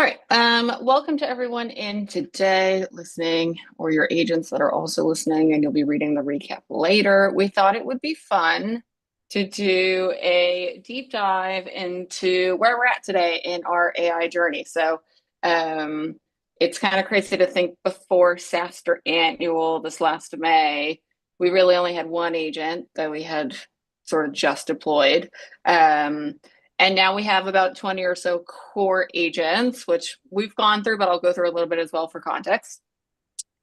right. Welcome to everyone in today listening, or your agents that are also listening, and you'll be reading the recap later. We thought it would be fun to do a deep dive into where we're at today in our AI journey. So it's kind of crazy to think before SaaStr annual this last May, we really only had one agent that we had sort of just deployed. And now we have about 20 or so core agents, which we've gone through, but I'll go through a little bit as well for context.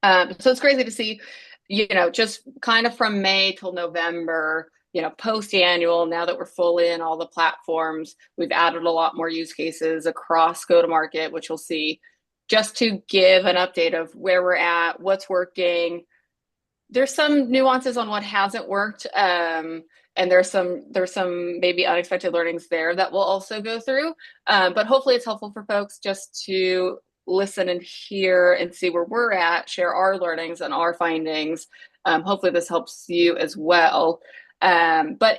So it's crazy to see, just kind of from May till November, post-annual, now that we're fully in all the platforms, we've added a lot more use cases across go-to-market, which you'll see, just to give an update of where we're at, what's working. There's some nuances on what hasn't worked. And there's some maybe unexpected learnings there that we'll also go through. But hopefully it's helpful for folks just to listen and hear and see where we're at, share our learnings and our findings. Hopefully this helps you as well. But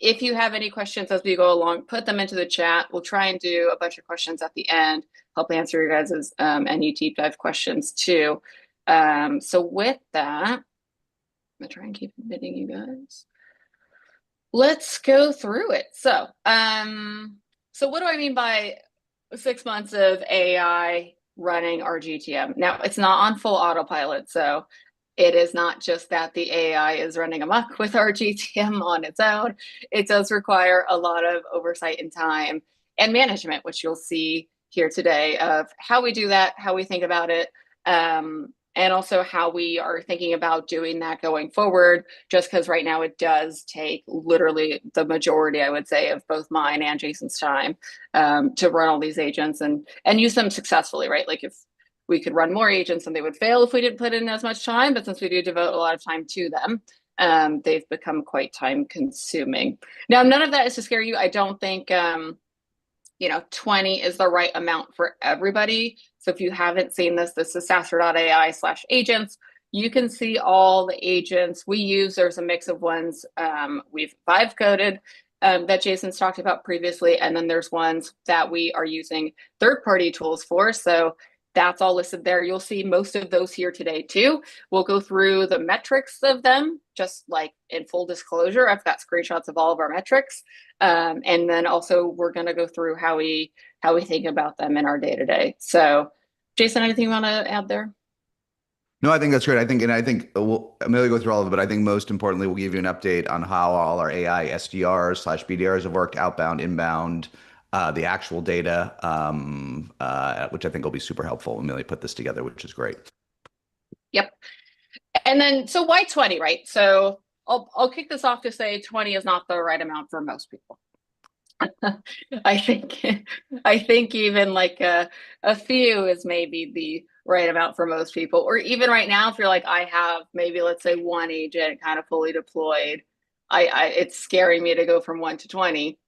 if you have any questions as we go along, put them into the chat. We'll try and do a bunch of questions at the end, help answer your guys' any deep dive questions too. So with that, I'm gonna try and keep admitting you guys. Let's go through it. So what do I mean by 6 months of AI running our GTM? Now, it's not on full autopilot, so it is not just that the AI is running amok with our GTM on its own. It does require a lot of oversight and time and management, which you'll see here today, of how we do that, how we think about it, and also how we are thinking about doing that going forward, just because right now it does take literally the majority, I would say, of both mine and Jason's time to run all these agents and use them successfully, right? Like if we could run more agents and they would fail if we didn't put in as much time, but since we do devote a lot of time to them, they've become quite time consuming. Now, none of that is to scare you. I don't think 20 is the right amount for everybody. So if you haven't seen this is SaaStr.ai/agents. You can see all the agents we use. There's a mix of ones we've vibe coded that Jason's talked about previously. And then there's ones that we are using third-party tools for. So that's all listed there. You'll see most of those here today too. We'll go through the metrics of them, just like in full disclosure. I've got screenshots of all of our metrics. And then also we're going to go through how we think about them in our day-to-day. So Jason, anything you want to add there? No, I think that's great. I think I'm going to go through all of it, but I think most importantly, we'll give you an update on how all our AI SDRs/BDRs have worked, outbound, inbound, the actual data, which I think will be super helpful. Amelia put this together, which is great. Yep. And then, so why 20, right? So I'll kick this off to say 20 is not the right amount for most people. I think even like a few is maybe the right amount for most people. Or even right now, if you're like, I have maybe, let's say, one agent kind of fully deployed, it's scaring me to go from 1 to 20.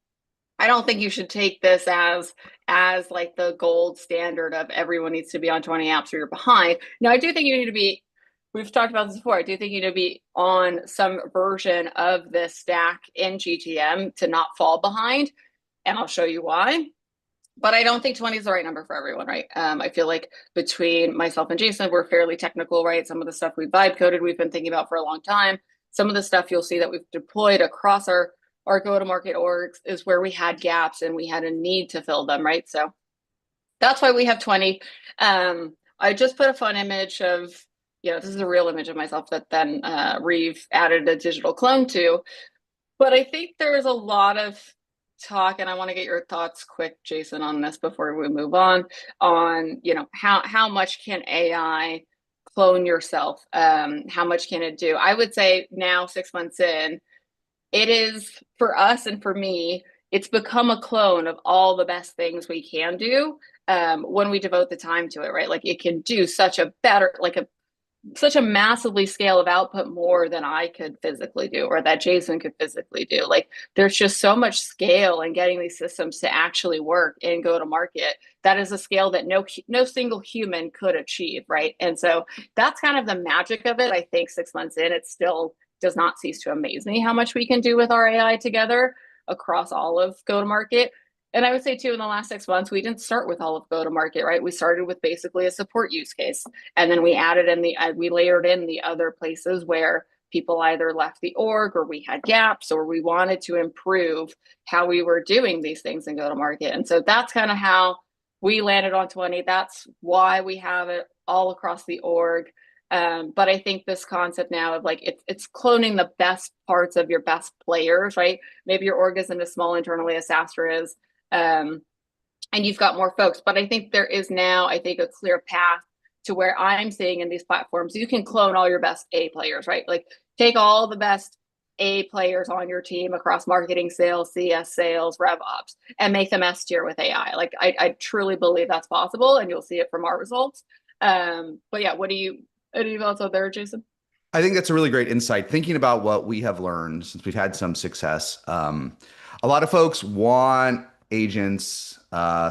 I don't think you should take this as like the gold standard of everyone needs to be on 20 apps or you're behind. Now, I do think you need to be, we've talked about this before, I do think you need to be on some version of this stack in GTM to not fall behind. And I'll show you why. But I don't think 20 is the right number for everyone, right? I feel like between myself and Jason, we're fairly technical, right? Some of the stuff we vibe coded, we've been thinking about for a long time. Some of the stuff you'll see that we've deployed across our go-to-market orgs is where we had gaps and we had a need to fill them, right? So that's why we have 20. I just put a fun image of, this is a real image of myself that then Reeve added a digital clone to. But I think there's a lot of talk, and I want to get your thoughts quick, Jason, on this before we move on how much can AI clone yourself? How much can it do? I would say now, 6 months in, it is, for us and for me, it's become a clone of all the best things we can do when we devote the time to it, right? Like it can do such a massively scale of output more than I could physically do, or that Jason could physically do. Like there's just so much scale in getting these systems to actually work and go to market. That is a scale that no single human could achieve, right? And so that's kind of the magic of it. I think 6 months in, it still does not cease to amaze me how much we can do with our AI together across all of go-to-market. And I would say too, in the last 6 months, we didn't start with all of go to market, right? We started with basically a support use case, and then we added in we layered in the other places where people either left the org or we had gaps or we wanted to improve how we were doing these things in go to market. And so that's kind of how we landed on 20. That's why we have it all across the org. But I think this concept now of like it's cloning the best parts of your best players, right? Maybe your org isn't as small internally as SaaStr is, and you've got more folks. But I think there is now, I think, a clear path to where I'm seeing in these platforms, you can clone all your best A players, right? Like take all the best A players on your team across marketing, sales, CS, sales, rev ops, and make them S tier with AI. Like I truly believe that's possible, and you'll see it from our results. But yeah, any thoughts out there, Jason? I think that's a really great insight. Thinking about what we have learned since we've had some success, a lot of folks want agents,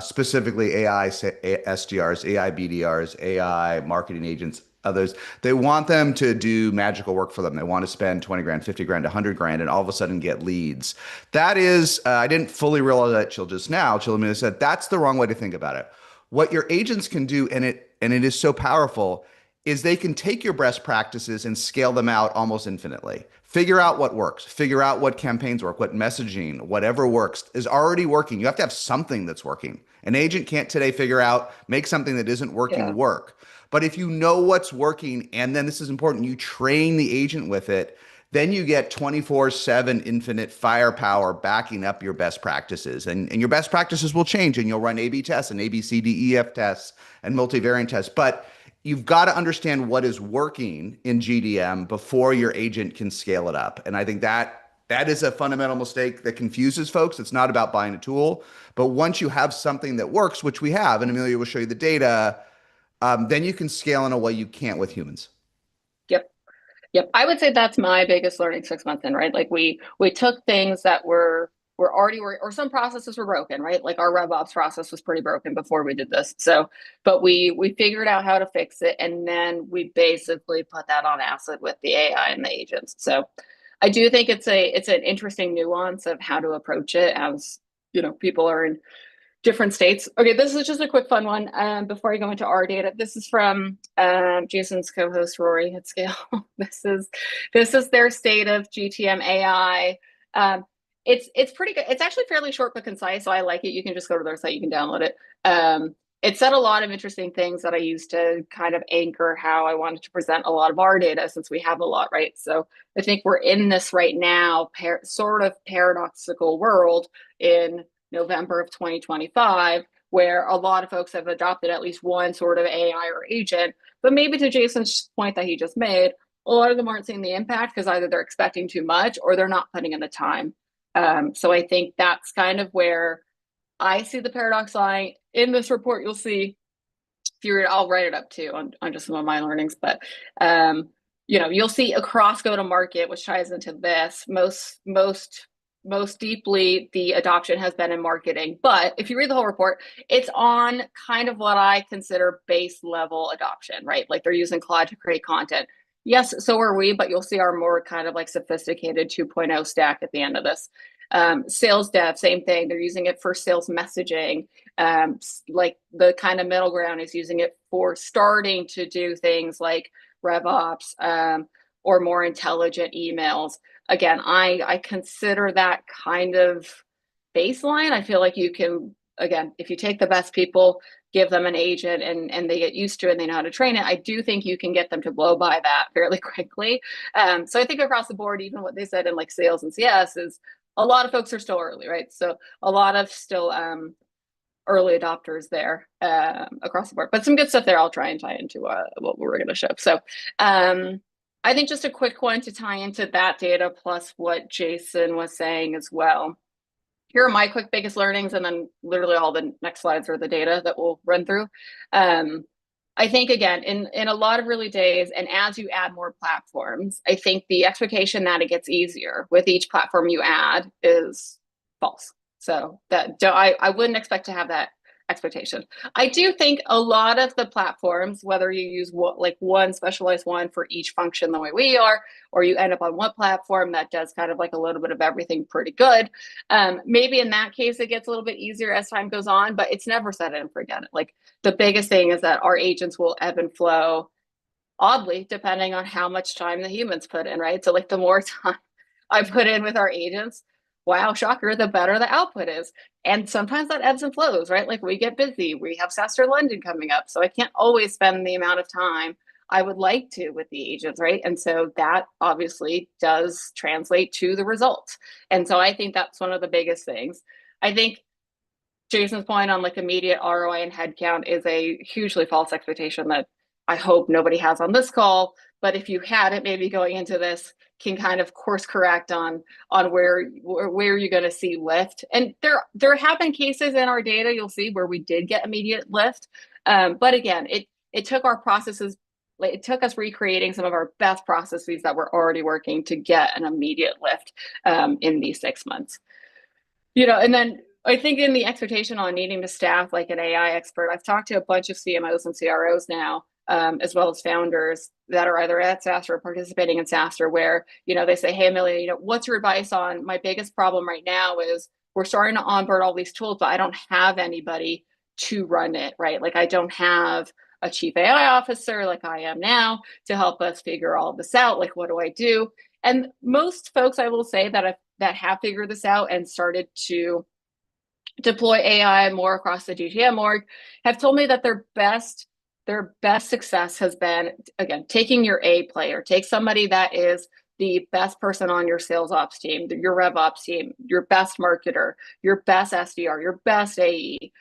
specifically AI SDRs, AI BDRs, AI marketing agents, others. They want them to do magical work for them. They want to spend 20 grand, 50 grand, 100 grand, and all of a sudden get leads. That is, I didn't fully realize that till just now. Till said that's the wrong way to think about it. What your agents can do, and it is so powerful, is they can take your best practices and scale them out almost infinitely. Figure out what works, figure out what campaigns work, what messaging, whatever works is already working. You have to have something that's working. An agent can't today make something that isn't working Yeah. work. But if you know what's working, and then this is important, you train the agent with it, then you get 24/7 infinite firepower backing up your best practices. And your best practices will change, and you'll run A/B tests and ABCDEF tests and multivariant tests. But you've got to understand what is working in GTM before your agent can scale it up. And I think that is a fundamental mistake that confuses folks. It's not about buying a tool, but once you have something that works, which we have, and Amelia will show you the data, then you can scale in a way you can't with humans. Yep. Yep. I would say that's my biggest learning 6 months in, right? Like we took things that were already or some processes were broken, right? Like our RevOps process was pretty broken before we did this. So, but we figured out how to fix it, and then we basically put that on acid with the AI and the agents. So I do think it's an interesting nuance of how to approach it as people are in different states. Okay, this is just a quick fun one before I go into our data. This is from Jason's co-host Rory at Scale. this is their state of GTM AI. It's pretty good. It's actually fairly short but concise, so I like it. You can just go to their site, you can download it. It said a lot of interesting things that I used to kind of anchor how I wanted to present a lot of our data, since we have a lot, right? So I think we're in this right now, sort of paradoxical world in November of 2025, where a lot of folks have adopted at least one sort of AI or agent. But maybe to Jason's point that he just made, a lot of them aren't seeing the impact because either they're expecting too much or they're not putting in the time. So I think that's kind of where I see the paradox lying. In this report, you'll see, if you read, I'll write it up too on just some of my learnings, but you'll see across go to market, which ties into this most deeply, the adoption has been in marketing. But if you read the whole report, it's on kind of what I consider base level adoption, right? Like they're using Claude to create content. Yes, so are we, but you'll see our more kind of like sophisticated 2.0 stack at the end of this. Sales dev, same thing. They're using it for sales messaging. Like the kind of middle ground is using it for starting to do things like RevOps or more intelligent emails. Again, I consider that kind of baseline. I feel like you can, again, if you take the best people, give them an agent and they get used to it and they know how to train it, I do think you can get them to blow by that fairly quickly. So I think across the board, even what they said in like sales and CS is a lot of folks are still early, right? So a lot of still early adopters there across the board, but some good stuff there. I'll try and tie into what we're going to show. So I think just a quick one to tie into that data plus what Jason was saying as well. Here are my quick biggest learnings, and then literally all the next slides are the data that we'll run through. I think, again, in a lot of early days, and as you add more platforms, I think the expectation that it gets easier with each platform you add is false. So I wouldn't expect to have that expectation. I do think a lot of the platforms, whether you use like one specialized one for each function the way we are, or you end up on one platform that does kind of like a little bit of everything pretty good. Maybe in that case, it gets a little bit easier as time goes on, but it's never set it and forget it. Like the biggest thing is that our agents will ebb and flow oddly, depending on how much time the humans put in, right? So like the more time I put in with our agents, wow, shocker, the better the output is. And sometimes that ebbs and flows, right? Like we get busy, we have SaaStr London coming up. So I can't always spend the amount of time I would like to with the agents, right? And so that obviously does translate to the results. And so I think that's one of the biggest things. I think Jason's point on like immediate ROI and headcount is a hugely false expectation that I hope nobody has on this call. But if you had it, maybe going into this can kind of course correct on where you're going to see lift. And there have been cases in our data you'll see where we did get immediate lift. But again, it took our processes. Like it took us recreating some of our best processes that were already working to get an immediate lift in these 6 months. And then I think in the expectation on needing to staff like an AI expert, I've talked to a bunch of CMOs and CROs now, as well as founders that are either at SaaStr or participating in SaaStr, where they say, "Hey, Amelia, what's your advice on my biggest problem right now is we're starting to onboard all these tools, but I don't have anybody to run it, right? Like I don't have a chief AI officer like I am now to help us figure all this out. Like, what do I do?" And most folks, I will say that have figured this out and started to deploy AI more across the GTM org have told me that their best success has been, again, taking your A player, take somebody that is the best person on your sales ops team, your rev ops team, your best marketer, your best SDR, your best AE.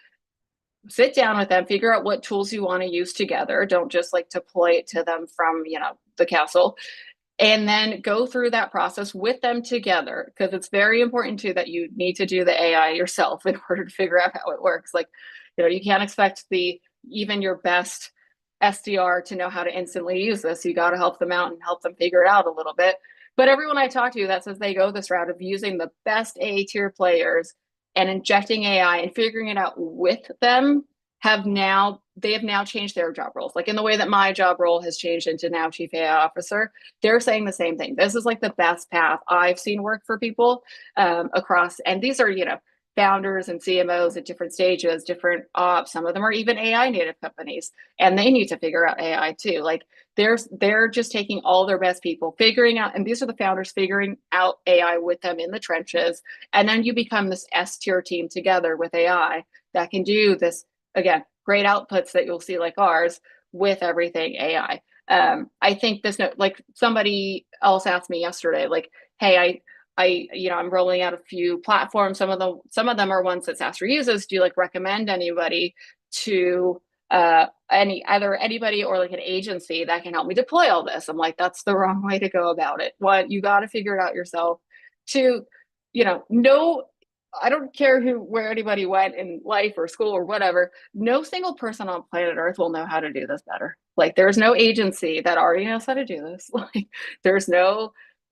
Sit down with them, figure out what tools you want to use together. Don't just like deploy it to them from, the castle. And then go through that process with them together, because it's very important too that you need to do the AI yourself in order to figure out how it works. Like, you can't expect even your best SDR to know how to instantly use this. You got to help them out and help them figure it out a little bit. But everyone I talk to that says they go this route of using the best A tier players and injecting AI and figuring it out with them they have now changed their job roles. Like in the way that my job role has changed into now chief AI officer, they're saying the same thing. This is like the best path I've seen work for people across. And these are, founders and CMOs at different stages, different ops. Some of them are even AI native companies, and they need to figure out AI too. Like they're just taking all their best people, figuring out, and these are the founders figuring out AI with them in the trenches. And then you become this S tier team together with AI that can do this, again, great outputs that you'll see like ours with everything AI. I think like somebody else asked me yesterday, like, "Hey, I'm rolling out a few platforms. Some of them are ones that SaaStr uses. Do you like recommend anybody to anybody or like an agency that can help me deploy all this?" I'm like, that's the wrong way to go about it. One, you got to figure it out yourself. Two, no, I don't care where anybody went in life or school or whatever. No single person on planet Earth will know how to do this better. Like there's no agency that already knows how to do this. Like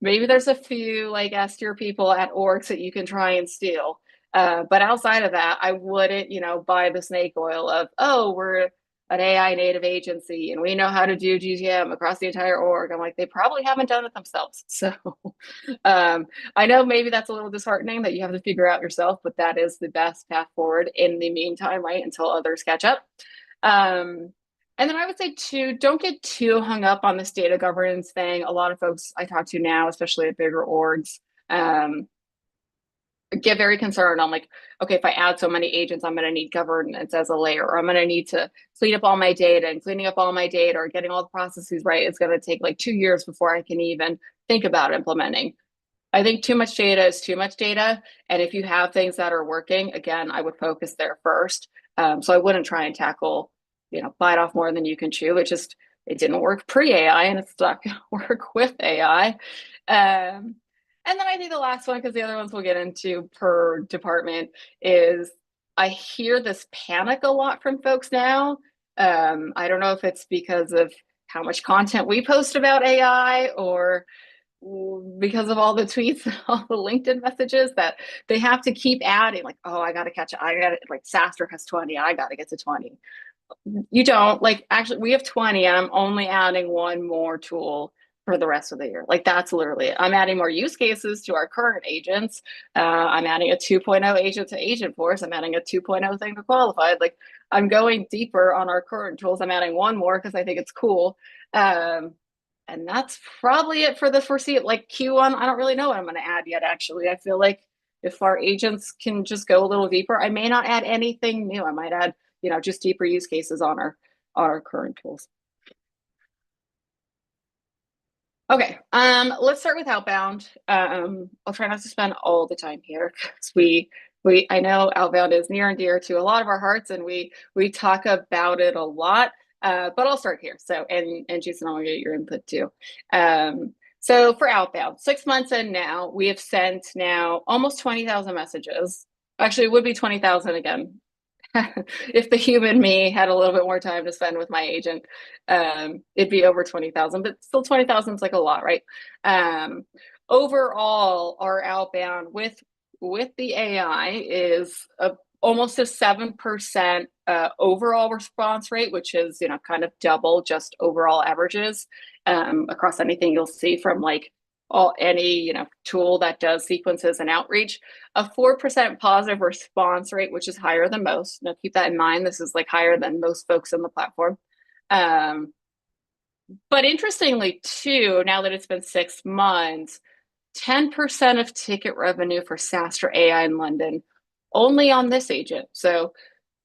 maybe there's a few like S tier people at orgs that you can try and steal. But outside of that, I wouldn't, buy the snake oil of, oh, we're an AI native agency and we know how to do GTM across the entire org. I'm like, they probably haven't done it themselves. So I know maybe that's a little disheartening that you have to figure out yourself, but that is the best path forward in the meantime, right? Until others catch up. And then I would say too, don't get too hung up on this data governance thing. A lot of folks I talk to now, especially at bigger orgs, get very concerned on like, okay, if I add so many agents, I'm going to need governance as a layer, or I'm going to need to clean up all my data, and cleaning up all my data or getting all the processes right, it's going to take like 2 years before I can even think about implementing. I think too much data is too much data. And if you have things that are working, again, I would focus there first. So I wouldn't try and tackle, bite off more than you can chew. It didn't work pre-AI and it's not going to work with AI. And then I think the last one, because the other ones we'll get into per department, is I hear this panic a lot from folks now. I don't know if it's because of how much content we post about AI or because of all the tweets and all the LinkedIn messages that they have to keep adding, like, oh, I got to catch it. I got it. Like SaaStr has 20. I got to get to 20. You don't. Like, actually, we have 20 and I'm only adding one more tool for the rest of the year. Like, that's literally it. I'm adding more use cases to our current agents. I'm adding a 2.0 agent to Agent Force. I'm adding a 2.0 thing to Qualified. Like, I'm going deeper on our current tools. I'm adding one more because I think it's cool. Um, and that's probably it for the foreseeable. Like Q1, I don't really know what I'm going to add yet, actually. I feel like if our agents can just go a little deeper, I may not add anything new. I might add, just deeper use cases on our current tools. Okay, let's start with outbound. I'll try not to spend all the time here because we I know outbound is near and dear to a lot of our hearts, and we talk about it a lot. But I'll start here. So, and Jason, I want to get your input too. So for outbound, 6 months in now, we have sent now almost 20,000 messages. Actually, it would be 20,000 again if the human me had a little bit more time to spend with my agent, it'd be over 20,000, but still 20,000 is like a lot, right? Um, Overall, our outbound with the AI is almost a 7% overall response rate, which is kind of double just overall averages across anything you'll see from like any tool that does sequences and outreach. A 4% positive response rate, which is higher than most. Now keep that in mind. This is like higher than most folks in the platform. But interestingly too, now that it's been 6 months, 10% of ticket revenue for SaaStr AI in London only on this agent. So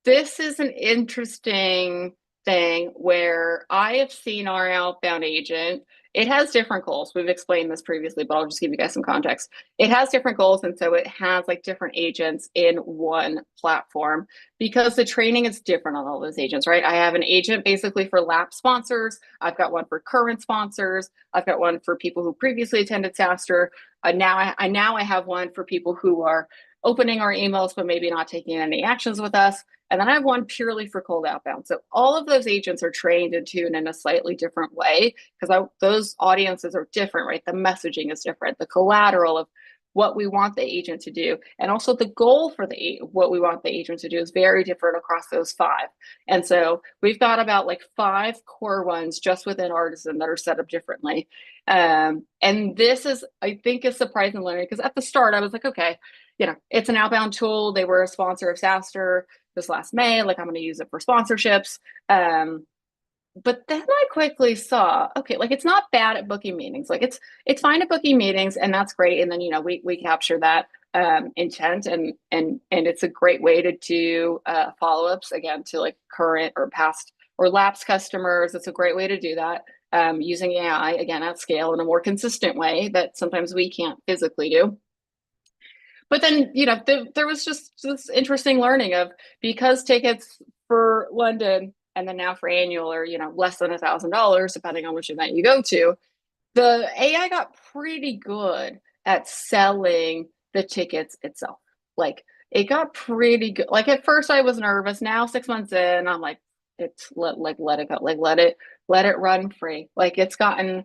this is an interesting thing where I have seen our outbound agent. It has different goals. We've explained this previously, but I'll just give you guys some context. It has different goals, and so it has like different agents in one platform because the training is different on all those agents, right? I have an agent basically for lap sponsors. I've got one for current sponsors. I've got one for people who previously attended SaaStr. Now I have one for people who are opening our emails but maybe not taking any actions with us. And then I have one purely for cold outbound. So all of those agents are trained and tuned in a slightly different way because those audiences are different, right? The messaging is different, the collateral of what we want the agent to do, and also the goal for what we want the agent to do is very different across those five. And so we've got about like 5 core ones just within Artisan that are set up differently. And this is, I think, is surprising learning because at the start I was like, okay, it's an outbound tool. They were a sponsor of SaaStr this last May. Like, I'm going to use it for sponsorships. But then I quickly saw, okay, like it's not bad at booking meetings. Like it's fine at booking meetings, and that's great. And then we capture that intent, and it's a great way to do follow-ups again to like current or past or lapsed customers. It's a great way to do that using AI again at scale in a more consistent way that sometimes we can't physically do. But then, there was just this interesting learning of because tickets for London and then now for annual are, less than $1,000, depending on which event you go to, the AI got pretty good at selling the tickets itself. Like it got pretty good. Like at first I was nervous. Now 6 months in, I'm like, let it go. Like let it run free. Like it's gotten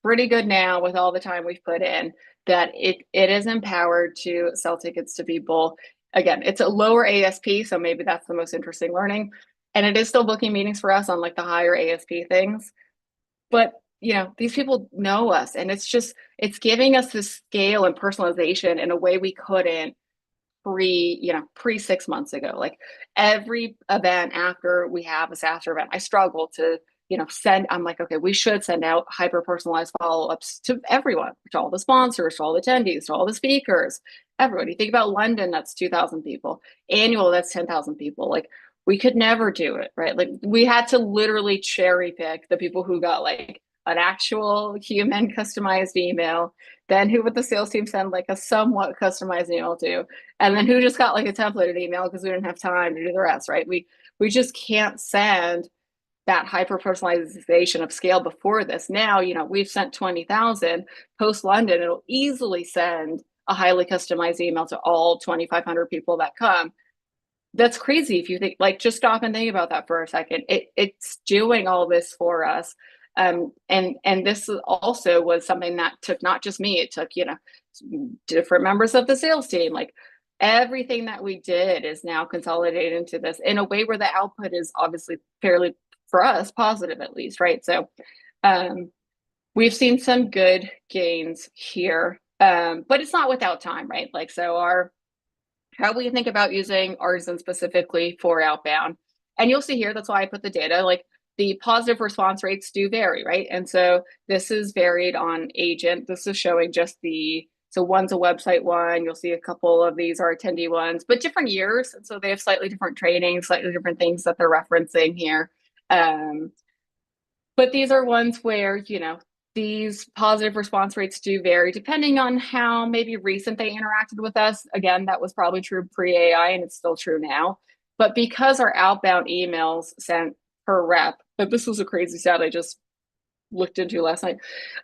pretty good now with all the time we've put in that it is empowered to sell tickets to people. Again, it's a lower ASP, so maybe that's the most interesting learning. And it is still booking meetings for us on like the higher ASP things. But these people know us, and it's giving us this scale and personalization in a way we couldn't pre 6 months ago. Like every event after we have a SaaStr event, I struggle to I'm like, okay, we should send out hyper personalized follow-ups to everyone, to all the sponsors, to all the attendees, to all the speakers, everyone. You think about London, that's 2,000 people. Annual, that's 10,000 people. Like we could never do it, right? Like we had to literally cherry pick the people who got like an actual human customized email, then who would the sales team send like a somewhat customized email to, and then who just got like a templated email because we didn't have time to do the rest, right? We just can't send that hyper personalization of scale before this. Now, we've sent 20,000 post London. It'll easily send a highly customized email to all 2,500 people that come. That's crazy if you think, like, just stop and think about that for a second. It's doing all this for us. And this also was something that took not just me, it took, different members of the sales team. Like everything that we did is now consolidated into this in a way where the output is obviously fairly, for us, positive at least, right? So we've seen some good gains here, but it's not without time, right? Like, so how we think about using Artisan specifically for outbound. And you'll see here, that's why I put the data, like the positive response rates do vary, right? And so this is varied on agent. This is showing just so one's a website one, you'll see a couple of these are attendee ones, but different years. And so they have slightly different training, slightly different things that they're referencing here. But these are ones where, these positive response rates do vary depending on how maybe recent they interacted with us. Again, that was probably true pre-AI and it's still true now. But because our outbound emails sent per rep, but this was a crazy stat I just looked into last night.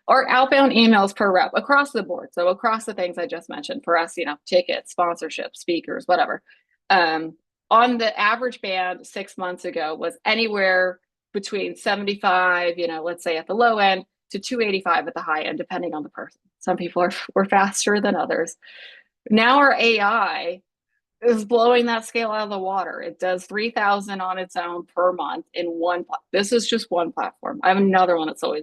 Our outbound emails per rep across the board. So across the things I just mentioned for us, tickets, sponsorships, speakers, whatever. On the average band 6 months ago was anywhere between 75, let's say at the low end, to 285 at the high end, depending on the person. Some people were faster than others. Now our AI is blowing that scale out of the water. It does 3,000 on its own per month in one. This is just one platform. I have another one I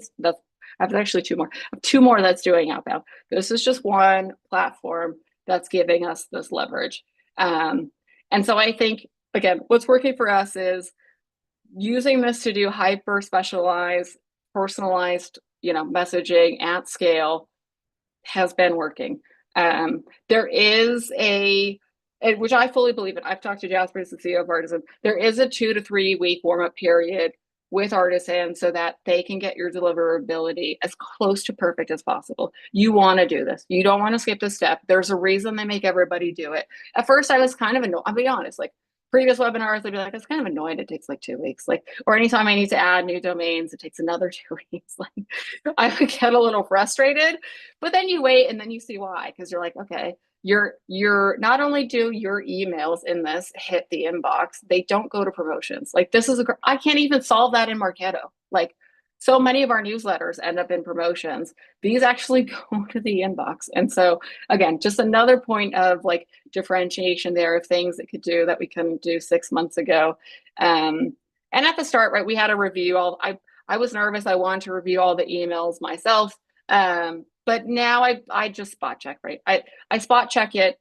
have actually two more. I have two more that's doing outbound. This is just one platform that's giving us this leverage. And so I think, again, what's working for us is using this to do hyper specialized, personalized, messaging at scale has been working. There is which I fully believe in. I've talked to Jasper, the CEO of Artisan. There is a 2 to 3 week warm up period with Artisan so that they can get your deliverability as close to perfect as possible. You want to do this. You don't want to skip this step. There's a reason they make everybody do it. At first, I was kind of annoyed. I'll be honest, like previous webinars, they'd be like, it's kind of annoying. It takes like 2 weeks. Like, or anytime I need to add new domains, it takes another 2 weeks. Like, I would get a little frustrated, but then you wait and then you see why, because you're like, okay, you're not only do your emails in this hit the inbox, they don't go to promotions. Like this is I can't even solve that in Marketo. Like so many of our newsletters end up in promotions. These actually go to the inbox. And so again, just another point of like differentiation there of things that could do that we couldn't do 6 months ago. And at the start, right, we had to review I was nervous. I wanted to review all the emails myself. But now I just spot check, right? I spot check it,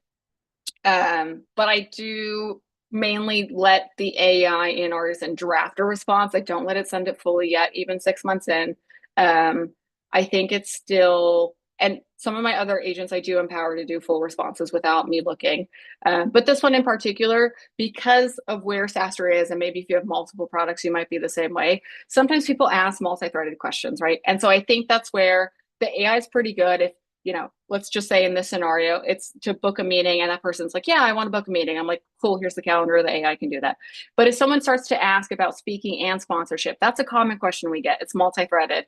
but I do mainly let the AI in Artisan draft a response. I don't let it send it fully yet, even 6 months in. I think it's still, and some of my other agents I do empower to do full responses without me looking. But this one in particular, because of where SaaStr is, and maybe if you have multiple products, you might be the same way. Sometimes people ask multi-threaded questions, right? And so I think that's where the AI is pretty good. If, let's just say in this scenario, it's to book a meeting and that person's like, yeah, I want to book a meeting. I'm like, cool, here's the calendar. The AI can do that. But if someone starts to ask about speaking and sponsorship, that's a common question we get. It's multi-threaded.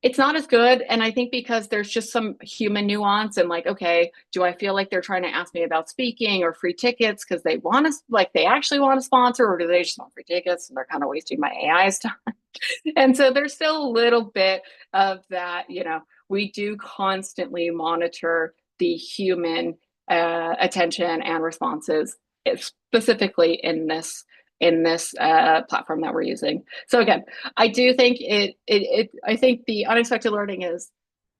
It's not as good. And I think because there's just some human nuance and like, okay, do I feel like they're trying to ask me about speaking or free tickets because they want to, like, they actually want to sponsor, or do they just want free tickets and they're kind of wasting my AI's time? And so there's still a little bit of that, we do constantly monitor the human attention and responses, specifically in this platform that we're using. So again, I do think I think the unexpected learning is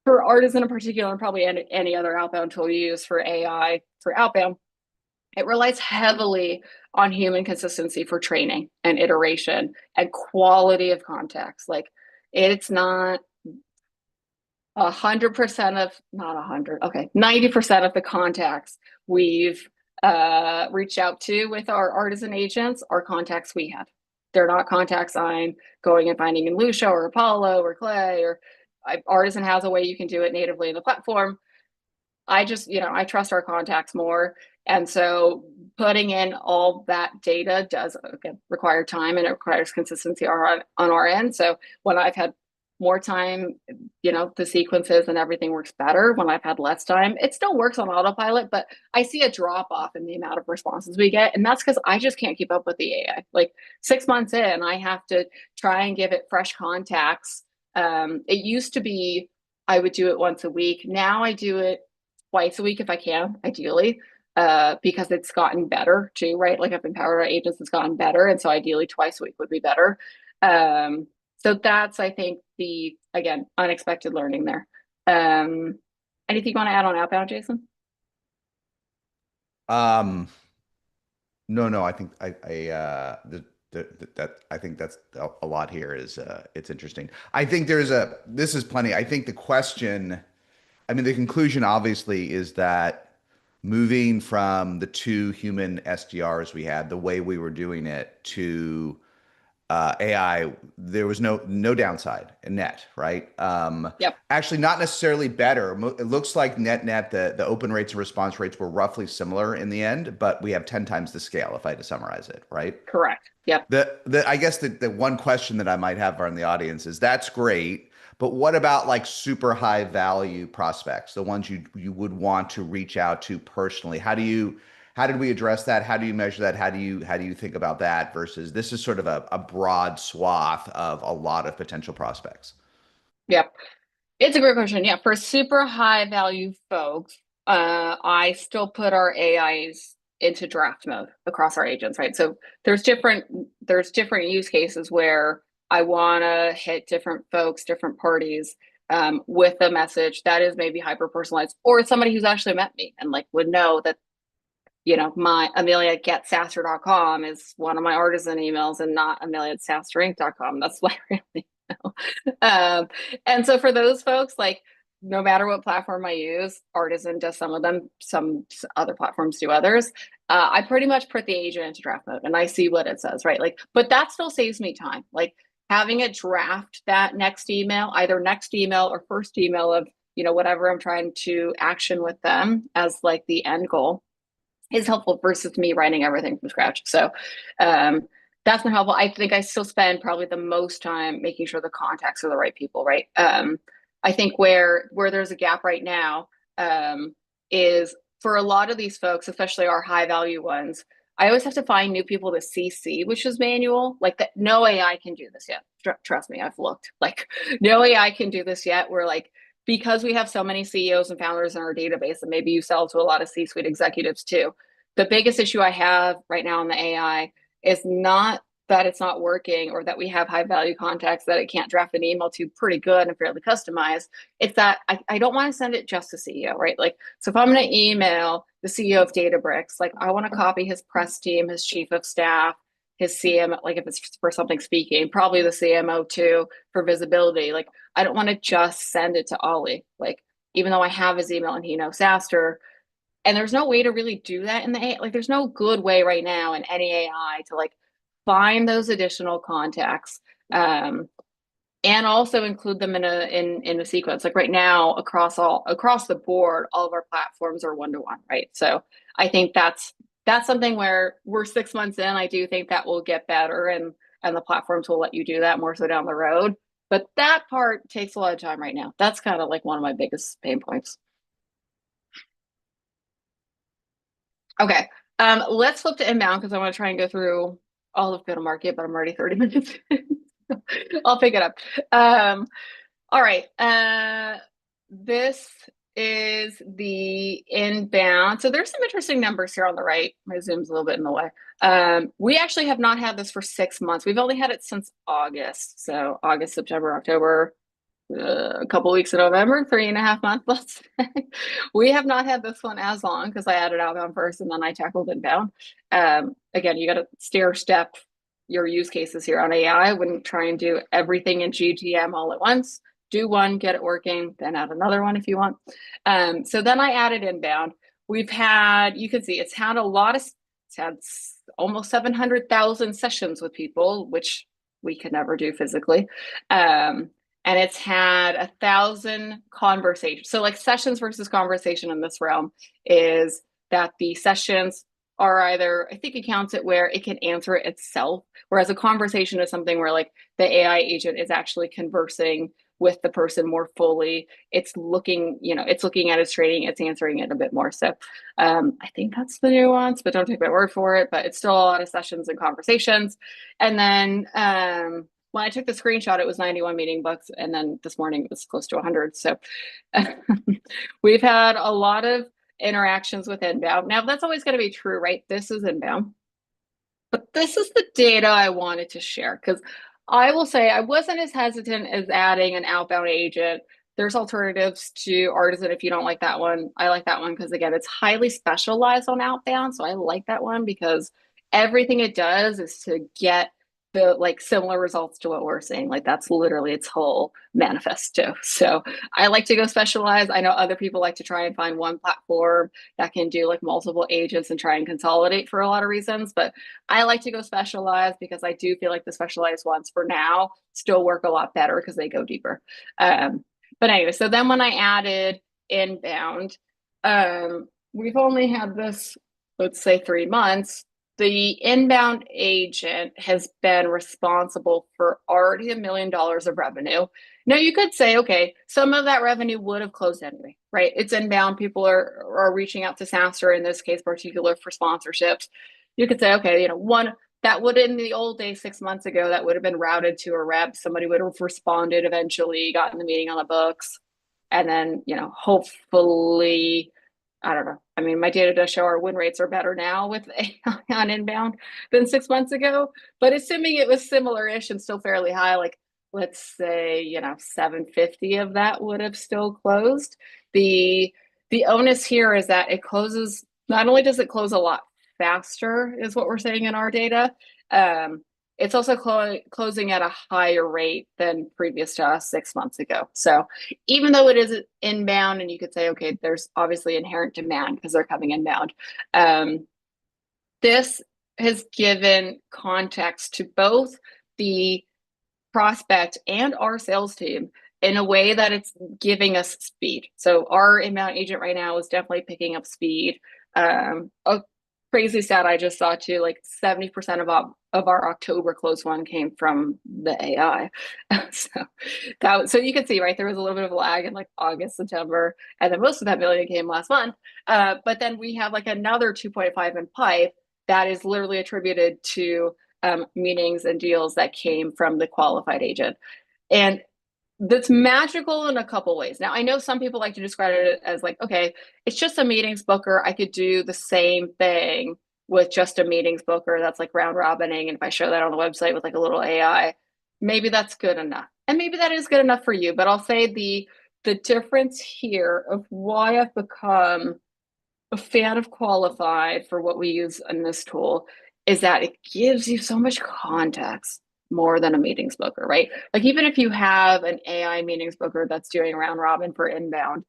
for Artisan in particular, and probably any other outbound tool you use for AI for outbound, it relies heavily on human consistency for training and iteration and quality of contacts. Like it's not 100% of, not 100, okay, 90% of the contacts we've reached out to with our Artisan agents are contacts we had. They're not contacts I'm going and finding in Lucia or Apollo or Clay, or Artisan has a way you can do it natively in the platform. I just, I trust our contacts more. And so putting in all that data does, again, require time, and it requires consistency on our end. So when I've had more time, the sequences and everything works better. When I've had less time, it still works on autopilot, but I see a drop off in the amount of responses we get. And that's because I just can't keep up with the AI. Like 6 months in, I have to try and give it fresh contacts It used to be I would do it once a week. Now I do it twice a week if I can, ideally, because it's gotten better too, right? Like I've empowered our agents, it's gotten better. And so ideally twice a week would be better. Um, so that's, I think, the, again, unexpected learning there. Um, Anything you want to add on outbound, Jason? Um, no, no, I think that I think that's a lot here is it's interesting. I think this is plenty. I think the question, I mean, the conclusion obviously is that moving from the two human SDRs we had, the way we were doing it, to AI, there was no downside in net, right? Yep, Actually, not necessarily better. It looks like net the open rates and response rates were roughly similar in the end, but we have 10 times the scale if I had to summarize it, right? correct. Yep, The I guess the one question that I might have from the audience is that's great, but what about like super high value prospects, the ones you would want to reach out to personally? How did we address that? How do you measure that? How do you think about that versus this is sort of a broad swath of a lot of potential prospects? yep. It's a great question. Yeah, for super high value folks, I still put our AIs into draft mode across our agents, right? So there's different use cases where I want to hit different folks, different parties, with a message that is maybe hyper personalized, or somebody who's actually met me and like would know that my Amelia@SaaStr.com is one of my artisan emails and not Amelia@SaaStrinc.com. That's what I really know. And so for those folks, like no matter what platform I use, Artisan does some of them, some other platforms do others. I pretty much put the agent into draft mode and I see what it says, right? Like, but that still saves me time. Like having it draft that next email, either next email or first email of, whatever I'm trying to action with them as like the end goal is helpful versus me writing everything from scratch. So that's been helpful. I think I still spend probably the most time making sure the contacts are the right people, right? I think where there's a gap right now is for a lot of these folks, especially our high value ones. I always have to find new people to CC, which is manual. Like that, no AI can do this yet. Trust me, I've looked. Like no AI can do this yet. We're like because we have so many CEOs and founders in our database, and maybe you sell to a lot of C-suite executives too. The biggest issue I have right now in the AI is not that it's not working or that we have high value contacts that it can't draft an email to pretty good and fairly customized. It's that I don't want to send it just to CEO, right? Like, so if I'm going to email the CEO of Databricks, like I want to copy his press team, his chief of staff, his CM, like if it's for something speaking, probably the CMO too for visibility. Like I don't want to just send it to Ollie. Like even though I have his email and he knows SaaStr, and there's no way to really do that in the AI. Like there's no good way right now in any AI to like find those additional contacts and also include them in a sequence. Like right now across the board, all of our platforms are one-to-one, right? So I think that's something where we're 6 months in. I do think that will get better and the platforms will let you do that more so down the road. But that part takes a lot of time right now. That's kind of like one of my biggest pain points. Okay. Let's flip to inbound because I want to try and go through all of go-to-market, but I'm already 30 minutes in. I'll pick it up. All right. This is the inbound. So there's some interesting numbers here on the right. My Zoom's a little bit in the way. We actually have not had this for 6 months. We've only had it since August. So August, September, October, a couple weeks in November, 3.5 months, let's say. We have not had this one as long because I added outbound first and then I tackled inbound. Again, you got to stair step your use cases here on AI. I wouldn't try and do everything in GTM all at once. Do one, get it working, then add another one if you want. So then I added inbound. We've had, you can see it's had it's had almost 700,000 sessions with people, which we could never do physically. And it's had 1,000 conversations. So like sessions versus conversation in this realm is that the sessions are either, I think it counts it where it can answer it itself, whereas a conversation is something where like the AI agent is actually conversing with the person more fully. It's looking, it's looking at its training, it's answering it a bit more. So I think that's the nuance, but don't take my word for it. But it's still a lot of sessions and conversations. And then when I took the screenshot, it was 91 meeting books, and then this morning it was close to 100. So we've had a lot of interactions with inbound. Now, that's always going to be true, right? This is inbound. But this is the data I wanted to share because I will say I wasn't as hesitant as adding an outbound agent. There's alternatives to Artisan if you don't like that one. I like that one because, again, it's highly specialized on outbound. So I like that one because everything it does is to get the like similar results to what we're seeing. Like that's literally its whole manifesto. So I like to go specialize. I know other people like to try and find one platform that can do like multiple agents and try and consolidate for a lot of reasons. But I like to go specialized because I do feel like the specialized ones for now still work a lot better because they go deeper. But anyway, so then when I added inbound, we've only had this, let's say 3 months. The inbound agent has been responsible for already $1 million of revenue. Now you could say, okay, some of that revenue would have closed anyway, right? It's inbound. People are reaching out to SaaStr in this case, particular for sponsorships. You could say, okay, one that would in the old days 6 months ago, that would have been routed to a rep. Somebody would have responded eventually, gotten the meeting on the books, and then, hopefully, I don't know. I mean, my data does show our win rates are better now with AI on inbound than 6 months ago. But assuming it was similar-ish and still fairly high, like let's say, 750 of that would have still closed. The onus here is that it closes, not only does it close a lot faster, is what we're saying in our data. It's also closing at a higher rate than previous to us 6 months ago. So even though it is inbound, and you could say, okay, there's obviously inherent demand because they're coming inbound. This has given context to both the prospect and our sales team in a way that it's giving us speed. So our inbound agent right now is definitely picking up speed. A crazy stat I just saw too, like 70% of our October close one came from the AI. So you can see, right, there was a little bit of a lag in like August, September, and then most of that million came last month. But then we have like another 2.5 in pipe that is literally attributed to meetings and deals that came from the qualified agent. And that's magical in a couple ways. Now, I know some people like to describe it as like, okay, it's just a meetings booker. I could do the same thing with just a meetings booker that's like round robining. And if I show that on the website with like a little AI, maybe that's good enough. And maybe that is good enough for you. But I'll say the difference here of why I've become a fan of qualified for what we use in this tool is that it gives you so much context more than a meetings booker, right? Like even if you have an AI meetings booker that's doing round robin for inbound,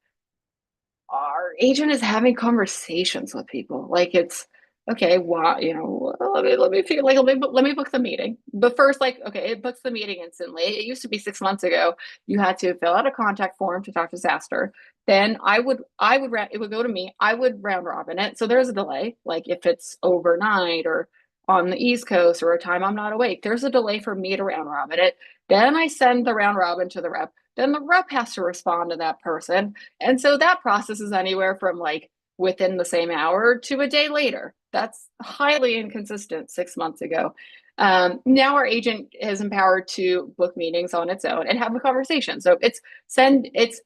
our agent is having conversations with people. Like it's okay. Wow, let me figure. Like let me book the meeting. But first, like okay, it books the meeting instantly. It used to be 6 months ago. You had to fill out a contact form to talk to SaaStr. Then it would go to me. I would round robin it. So there's a delay. Like if it's overnight or on the East Coast or a time I'm not awake, there's a delay for me to round robin it. Then I send the round robin to the rep. Then the rep has to respond to that person. And so that process is anywhere from like within the same hour to a day later. That's highly inconsistent 6 months ago. Now our agent is empowered to book meetings on its own and have a conversation. So it's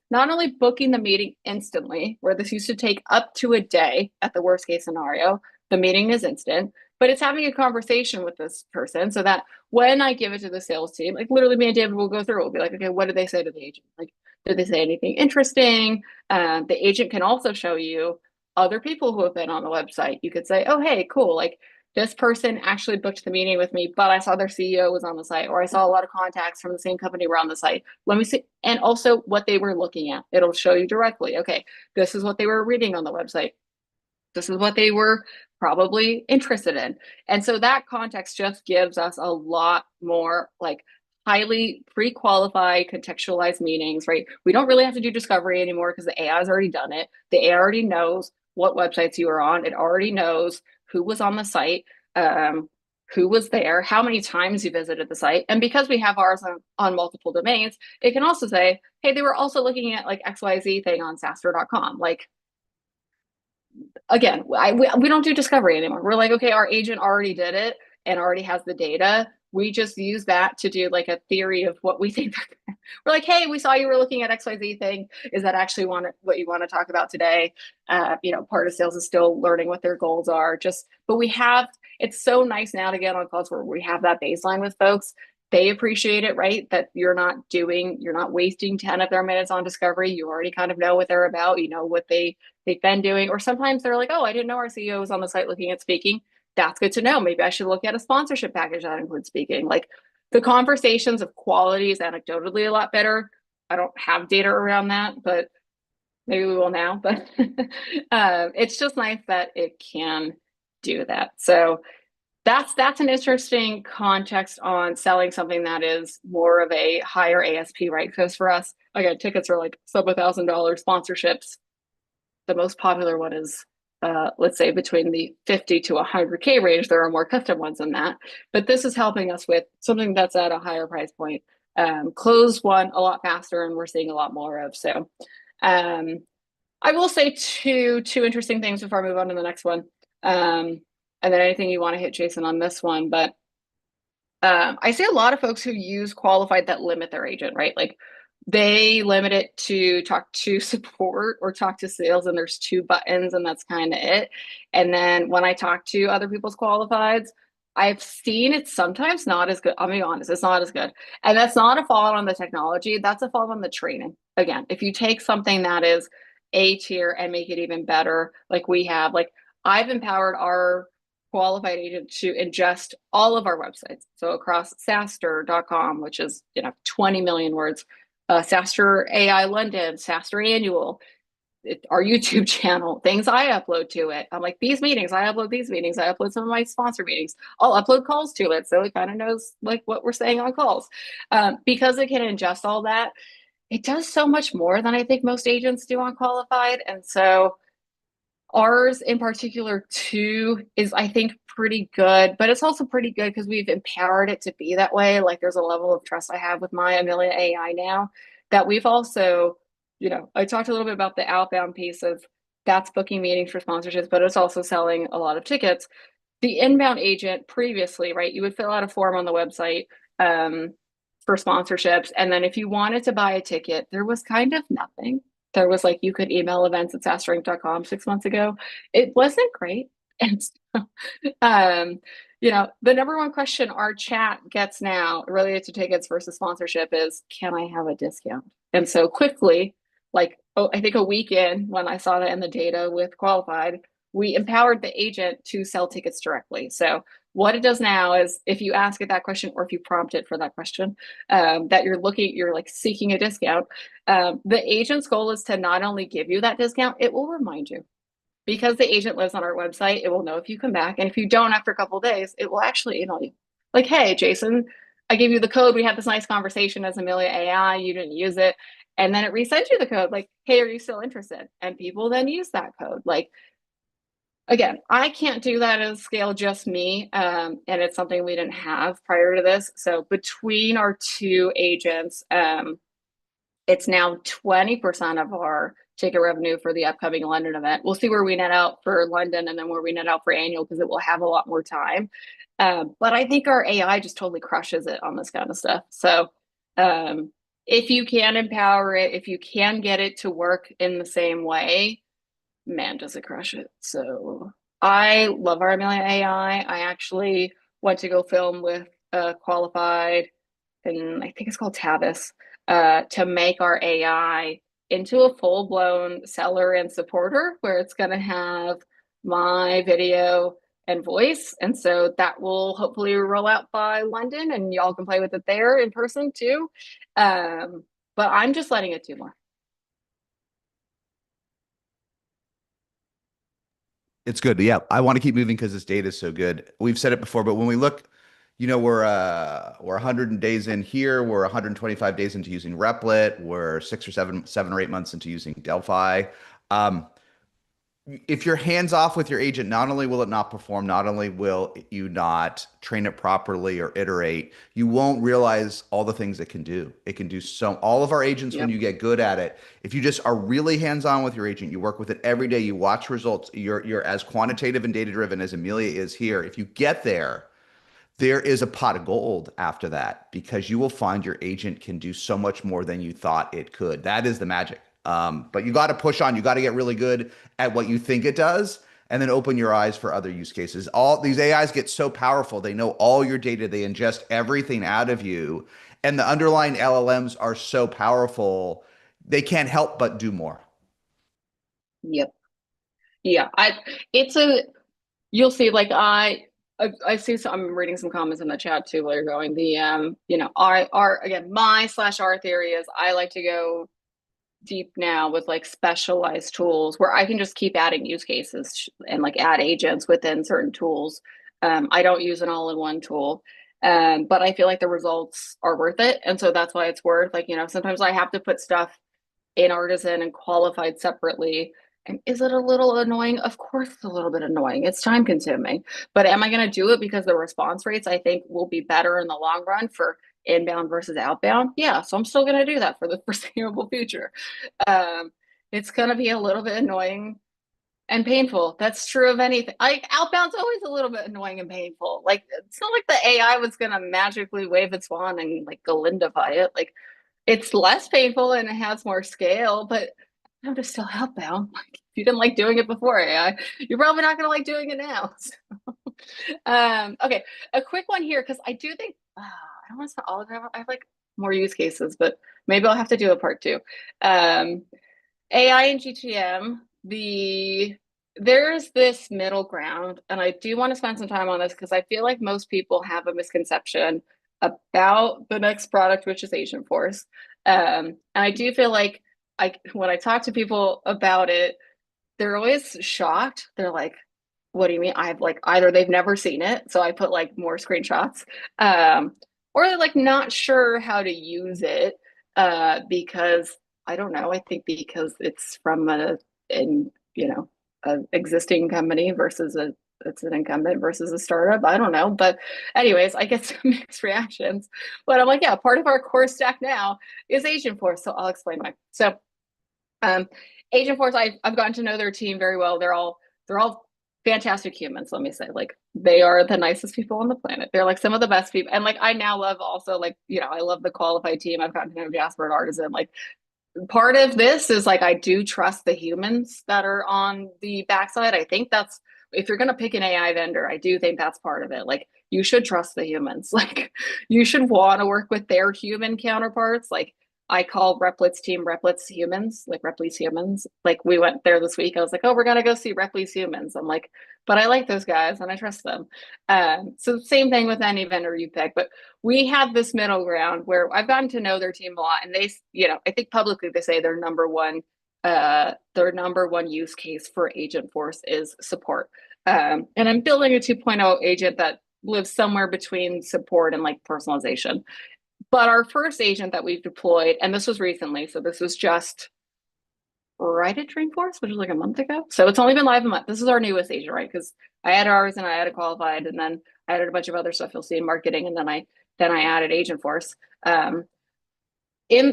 not only booking the meeting instantly, where this used to take up to a day at the worst case scenario, the meeting is instant, but it's having a conversation with this person so that when I give it to the sales team, like literally me and David will go through, we'll be like, okay, what did they say to the agent? Like, did they say anything interesting? The agent can also show you other people who have been on the website. You could say, oh, hey, cool. Like this person actually booked the meeting with me, but I saw their CEO was on the site, or I saw a lot of contacts from the same company were on the site. Let me see. And also what they were looking at. It'll show you directly. Okay, this is what they were reading on the website. This is what they were probably interested in. And so that context just gives us a lot more like highly pre-qualified contextualized meetings, right? We don't really have to do discovery anymore because the AI has already done it. The AI already knows what websites you are on. It already knows who was on the site, who was there, how many times you visited the site. And because we have ours on multiple domains, it can also say, hey, they were also looking at like XYZ thing on SaaStr.com. Like, again, we don't do discovery anymore. We're like, okay, our agent already did it and already has the data. we just use that to do like a theory of what we think. We're like, hey, we saw you were looking at XYZ thing. Is that actually what you want to talk about today? Part of sales is still learning what their goals are. But it's so nice now to get on calls where we have that baseline with folks. They appreciate it, right? That you're not wasting 10 of their minutes on discovery. You already kind of know what they're about. You know what they've been doing. Or sometimes they're like, oh, I didn't know our CEO was on the site looking at speaking. That's good to know. Maybe I should look at a sponsorship package that includes speaking. Like the conversations of quality is anecdotally a lot better. I don't have data around that, but maybe we will now. But it's just nice that it can do that. So that's an interesting context on selling something that is more of a higher ASP, right? Because for us, again, tickets are like sub $1,000. Sponsorships, the most popular one is let's say between the 50 to 100K range. There are more custom ones than that, but this is helping us with something that's at a higher price point. Close one a lot faster, and we're seeing a lot more of. So I will say two interesting things before I move on to the next one. And then anything you want to hit, Jason, on this one. But I see a lot of folks who use qualified that limit their agent, right? Like they limit it to talk to support or talk to sales, and there's two buttons, and that's kind of it. And then when I talk to other people's qualifieds, I've seen it's sometimes not as good. I'll be honest, it's not as good. And that's not a fault on the technology, that's a fault on the training. Again, if you take something that is A tier and make it even better, like we have, like I've empowered our qualified agent to ingest all of our websites. So across SaaStr.com, which is 20 million words, SaaStr AI London, SaaStr Annual, our YouTube channel, things I upload to it. I'm like, these meetings, I upload these meetings. I upload some of my sponsor meetings. I'll upload calls to it. So it kind of knows like what we're saying on calls. Because it can ingest all that, it does so much more than I think most agents do on qualified. And so ours in particular too is I think pretty good, but it's also pretty good because we've empowered it to be that way. Like there's a level of trust I have with my Amelia AI now that we've also, I talked a little bit about the outbound piece of that's booking meetings for sponsorships, but it's also selling a lot of tickets. The inbound agent previously, right, you would fill out a form on the website for sponsorships. And then if you wanted to buy a ticket, there was kind of nothing. There was like, you could email events at SaaStr.com 6 months ago. It wasn't great. And so, the number one question our chat gets now related to tickets versus sponsorship is, can I have a discount? And so quickly, like, I think a week in when I saw that in the data with Qualified, we empowered the agent to sell tickets directly. So what it does now is if you ask it that question, or if you prompt it for that question, that you're like seeking a discount, the agent's goal is to not only give you that discount, it will remind you. Because the agent lives on our website, it will know if you come back. And if you don't after a couple of days, it will actually email you. Like, hey, Jason, I gave you the code. We had this nice conversation as Amelia AI. You didn't use it. And then it resends you the code. Like, hey, are you still interested? And people then use that code. Like, again, I can't do that at a scale, just me. And it's something we didn't have prior to this. So between our two agents, it's now 20% of our ticket revenue for the upcoming London event. We'll see where we net out for London and then where we net out for annual because it will have a lot more time. But I think our AI just totally crushes it on this kind of stuff. So if you can empower it, if you can get it to work in the same way, man, does it crush it. So I love our Amelia AI. I actually went to go film with Qualified, and I think it's called Tabis, to make our AI into a full-blown seller and supporter where it's going to have my video and voice. And so that will hopefully roll out by London, and y'all can play with it there in person too. But I'm just letting it do more. It's good. Yeah, I want to keep moving because this data is so good. We've said it before, but when we look, we're 100 days in here. We're 125 days into using Replit. We're 7 or 8 months into using Delphi. If you're hands off with your agent, not only will it not perform, not only will you not train it properly or iterate, you won't realize all the things it can do. It can do all of our agents, when Yep. you get good at it, if you just are really hands on with your agent, you work with it every day, you watch results, you're as quantitative and data driven as Amelia is here. If you get there, there is a pot of gold after that because you will find your agent can do so much more than you thought it could. That is the magic. But you got to push on. You got to get really good at what you think it does, and then open your eyes for other use cases. All these AIs get so powerful; they know all your data. They ingest everything out of you, and the underlying LLMs are so powerful they can't help but do more. Yep. Yeah. It's a, you'll see, like I see some, I'm reading some comments in the chat too while you're going. The our again, my slash our theory is I like to go deep now with like specialized tools where I can just keep adding use cases and like add agents within certain tools. I don't use an all-in-one tool. But I feel like the results are worth it. And so that's why it's worth, like, sometimes I have to put stuff in Artisan and qualified separately. And is it a little annoying? Of course, it's a little bit annoying. It's time consuming. But am I going to do it because the response rates I think will be better in the long run for inbound versus outbound? Yeah. So I'm still going to do that for the foreseeable future. Um, it's going to be a little bit annoying and painful. That's true of anything. Like outbound's always a little bit annoying and painful. Like it's not like the AI was going to magically wave its wand and like Galindify it. Like it's less painful and it has more scale, but I'm just still outbound. Like if you didn't like doing it before AI, you're probably not gonna like doing it now. Okay, a quick one here because I do think I don't want to spend all of it. I have like more use cases, but maybe I'll have to do a part two. Um, AI and GTM, there's this middle ground, and I do want to spend some time on this because I feel like most people have a misconception about the next product, which is Agentforce. And I do feel like when I talk to people about it, they're always shocked. They're like, what do you mean? I've like either they've never seen it, so I put like more screenshots, or they're like not sure how to use it because I don't know. I think because it's from a existing company versus it's an incumbent versus a startup. I don't know, but anyways, I get some mixed reactions. But I'm like, yeah, part of our core stack now is Agentforce, so I'll explain why. So, um, Agentforce, I've gotten to know their team very well. They're all fantastic humans, let me say. Like they are the nicest people on the planet. They're like some of the best people. And like I now love also like, I love the qualified team. I've gotten to know Jasper and Artisan. Like part of this is like I do trust the humans that are on the backside. I think that's if you're going to pick an AI vendor, I do think that's part of it. Like you should trust the humans. Like you should want to work with their human counterparts. Like I call Replit's team Replit's humans, like Replit's humans. Like we went there this week. I was like, oh, we're gonna go see Replit's humans. I'm like, but I like those guys and I trust them. So same thing with any vendor you pick. But we have this middle ground where I've gotten to know their team a lot, and they, I think publicly they say their number one use case for Agentforce is support. And I'm building a 2.0 agent that lives somewhere between support and like personalization. But our first agent that we've deployed, and this was recently, so this was just right at Dreamforce, which was like a month ago. So it's only been live a month. This is our newest agent, right? Because I added ours and I added qualified, and then I added a bunch of other stuff you'll see in marketing, and then I added Agentforce.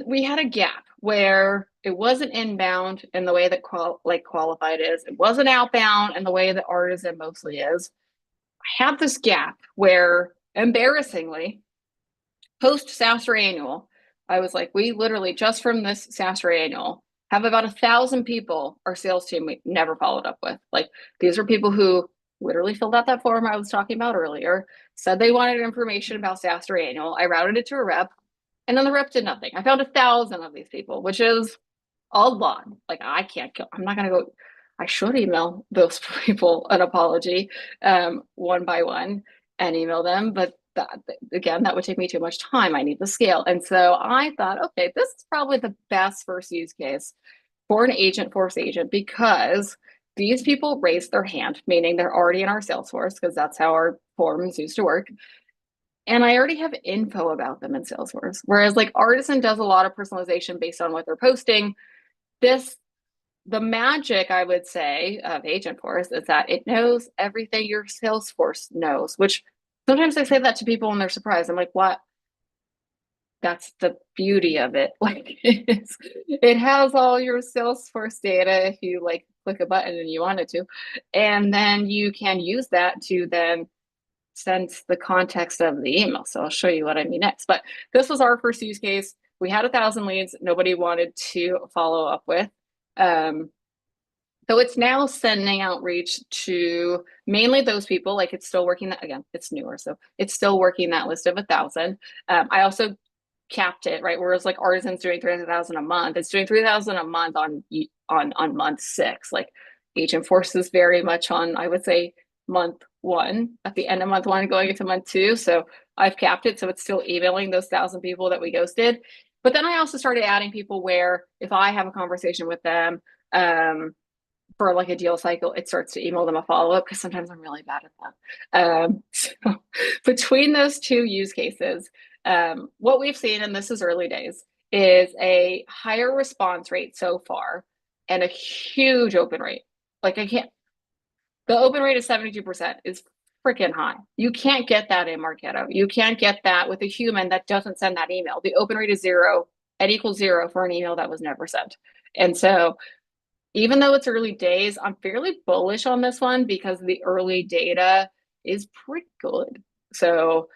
We had a gap where it wasn't inbound in the way that qualified is. It wasn't outbound in the way that Artisan mostly is. I had this gap where embarrassingly post SaaStr annual, I was like, we literally just from this SaaStr annual have about 1,000 people our sales team we never followed up with. Like these are people who literally filled out that form I was talking about earlier, said they wanted information about SaaStr annual. I routed it to a rep, and then the rep did nothing. I found 1,000 of these people, which is a lot. Like I'm not gonna go. I should email those people an apology one by one and email them, but again, that would take me too much time. I need the scale. And so I thought, okay, this is probably the best first use case for an Agentforce agent because these people raised their hand, meaning they're already in our Salesforce because that's how our forms used to work. And I already have info about them in Salesforce. Whereas like Artisan does a lot of personalization based on what they're posting. The magic, I would say, of Agentforce is that it knows everything your Salesforce knows, which sometimes I say that to people and they're surprised. I'm like, what? That's the beauty of it. Like it has all your Salesforce data if you like click a button and you want it to. And then you can use that to then sense the context of the email. So I'll show you what I mean next. But this was our first use case. We had 1,000 leads. Nobody wanted to follow up with. So it's now sending outreach to mainly those people. Like it's still working that, again, it's newer, so it's still working that list of 1,000. I also capped it, right? Whereas like Artisan's doing 300,000 a month, it's doing 3,000 a month on month 6. Like Agent Force is very much on, I would say, month 1, at the end of month 1, going into month 2. So I've capped it, so it's still emailing those 1,000 people that we ghosted. But then I also started adding people where if I have a conversation with them, for like a deal cycle, it starts to email them a follow-up because sometimes I'm really bad at that. So between those two use cases, what we've seen, and this is early days, is a higher response rate so far and a huge open rate. Like the open rate of 72% is freaking high. You can't get that in Marketo. You can't get that with a human that doesn't send that email. The open rate is 0, it equals 0 for an email that was never sent. And so even though it's early days, I'm fairly bullish on this one because the early data is pretty good. So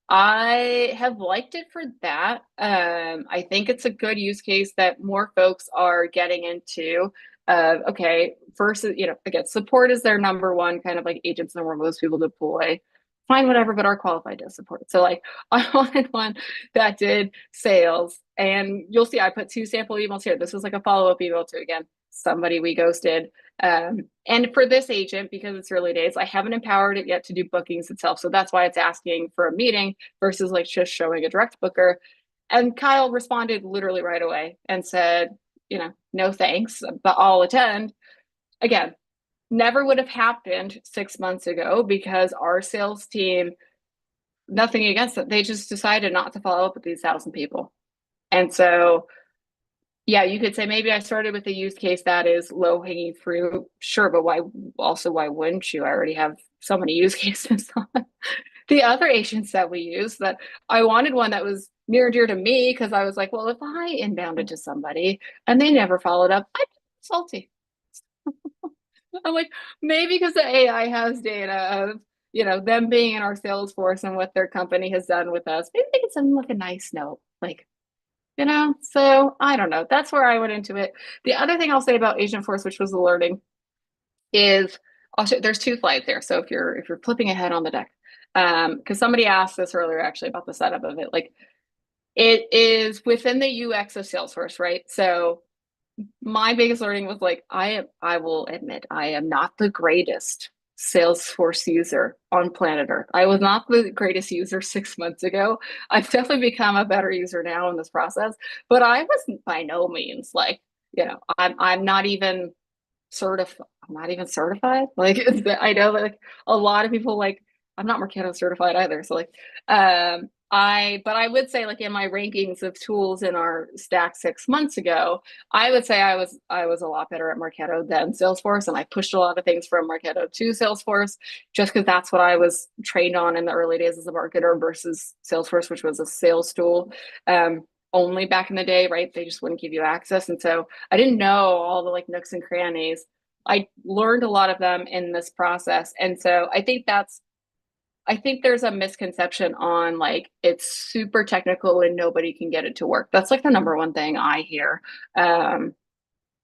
I have liked it for that. I think it's a good use case that more folks are getting into. Okay, first, again, support is their number one kind of like agents and where most people deploy. Fine, whatever, but our qualified does support it. So like I wanted one that did sales, and you'll see I put 2 sample emails here. This was like a follow-up email to, again, somebody we ghosted. And for this agent, because it's early days, I haven't empowered it yet to do bookings itself. So that's why it's asking for a meeting versus like just showing a direct booker. And Kyle responded literally right away and said, no thanks, but I'll attend. Again, never would have happened 6 months ago because our sales team, nothing against it, they just decided not to follow up with these 1,000 people. And so yeah, you could say maybe I started with a use case that is low hanging fruit. Sure, but why wouldn't you? I already have so many use cases on the other agents that we use that I wanted one that was near and dear to me because I was like, well, if I inbounded to somebody and they never followed up, I'd be salty. I'm like, maybe because the AI has data of, them being in our Salesforce and what their company has done with us, maybe they can send them like a nice note. Like, so I don't know. That's where I went into it. The other thing I'll say about Agent Force, which was alerting, is there's 2 slides there. So if you're flipping ahead on the deck, because somebody asked this earlier actually about the setup of it, like it is within the UX of Salesforce, right? So my biggest learning was like, I will admit, I am not the greatest Salesforce user on planet Earth. I was not the greatest user 6 months ago. I've definitely become a better user now in this process, but I wasn't by no means like, I'm not even certified. I'm not even certified. Like I know like a lot of people like I'm not Marketo certified either. So like but I would say like in my rankings of tools in our stack 6 months ago, I would say I was a lot better at Marketo than Salesforce, and I pushed a lot of things from Marketo to Salesforce just because that's what I was trained on in the early days as a marketer versus Salesforce, which was a sales tool. Only back in the day, right? They just wouldn't give you access. And so I didn't know all the like nooks and crannies. I learned a lot of them in this process. And so I think there's a misconception on like it's super technical and nobody can get it to work. That's like the number one thing I hear. But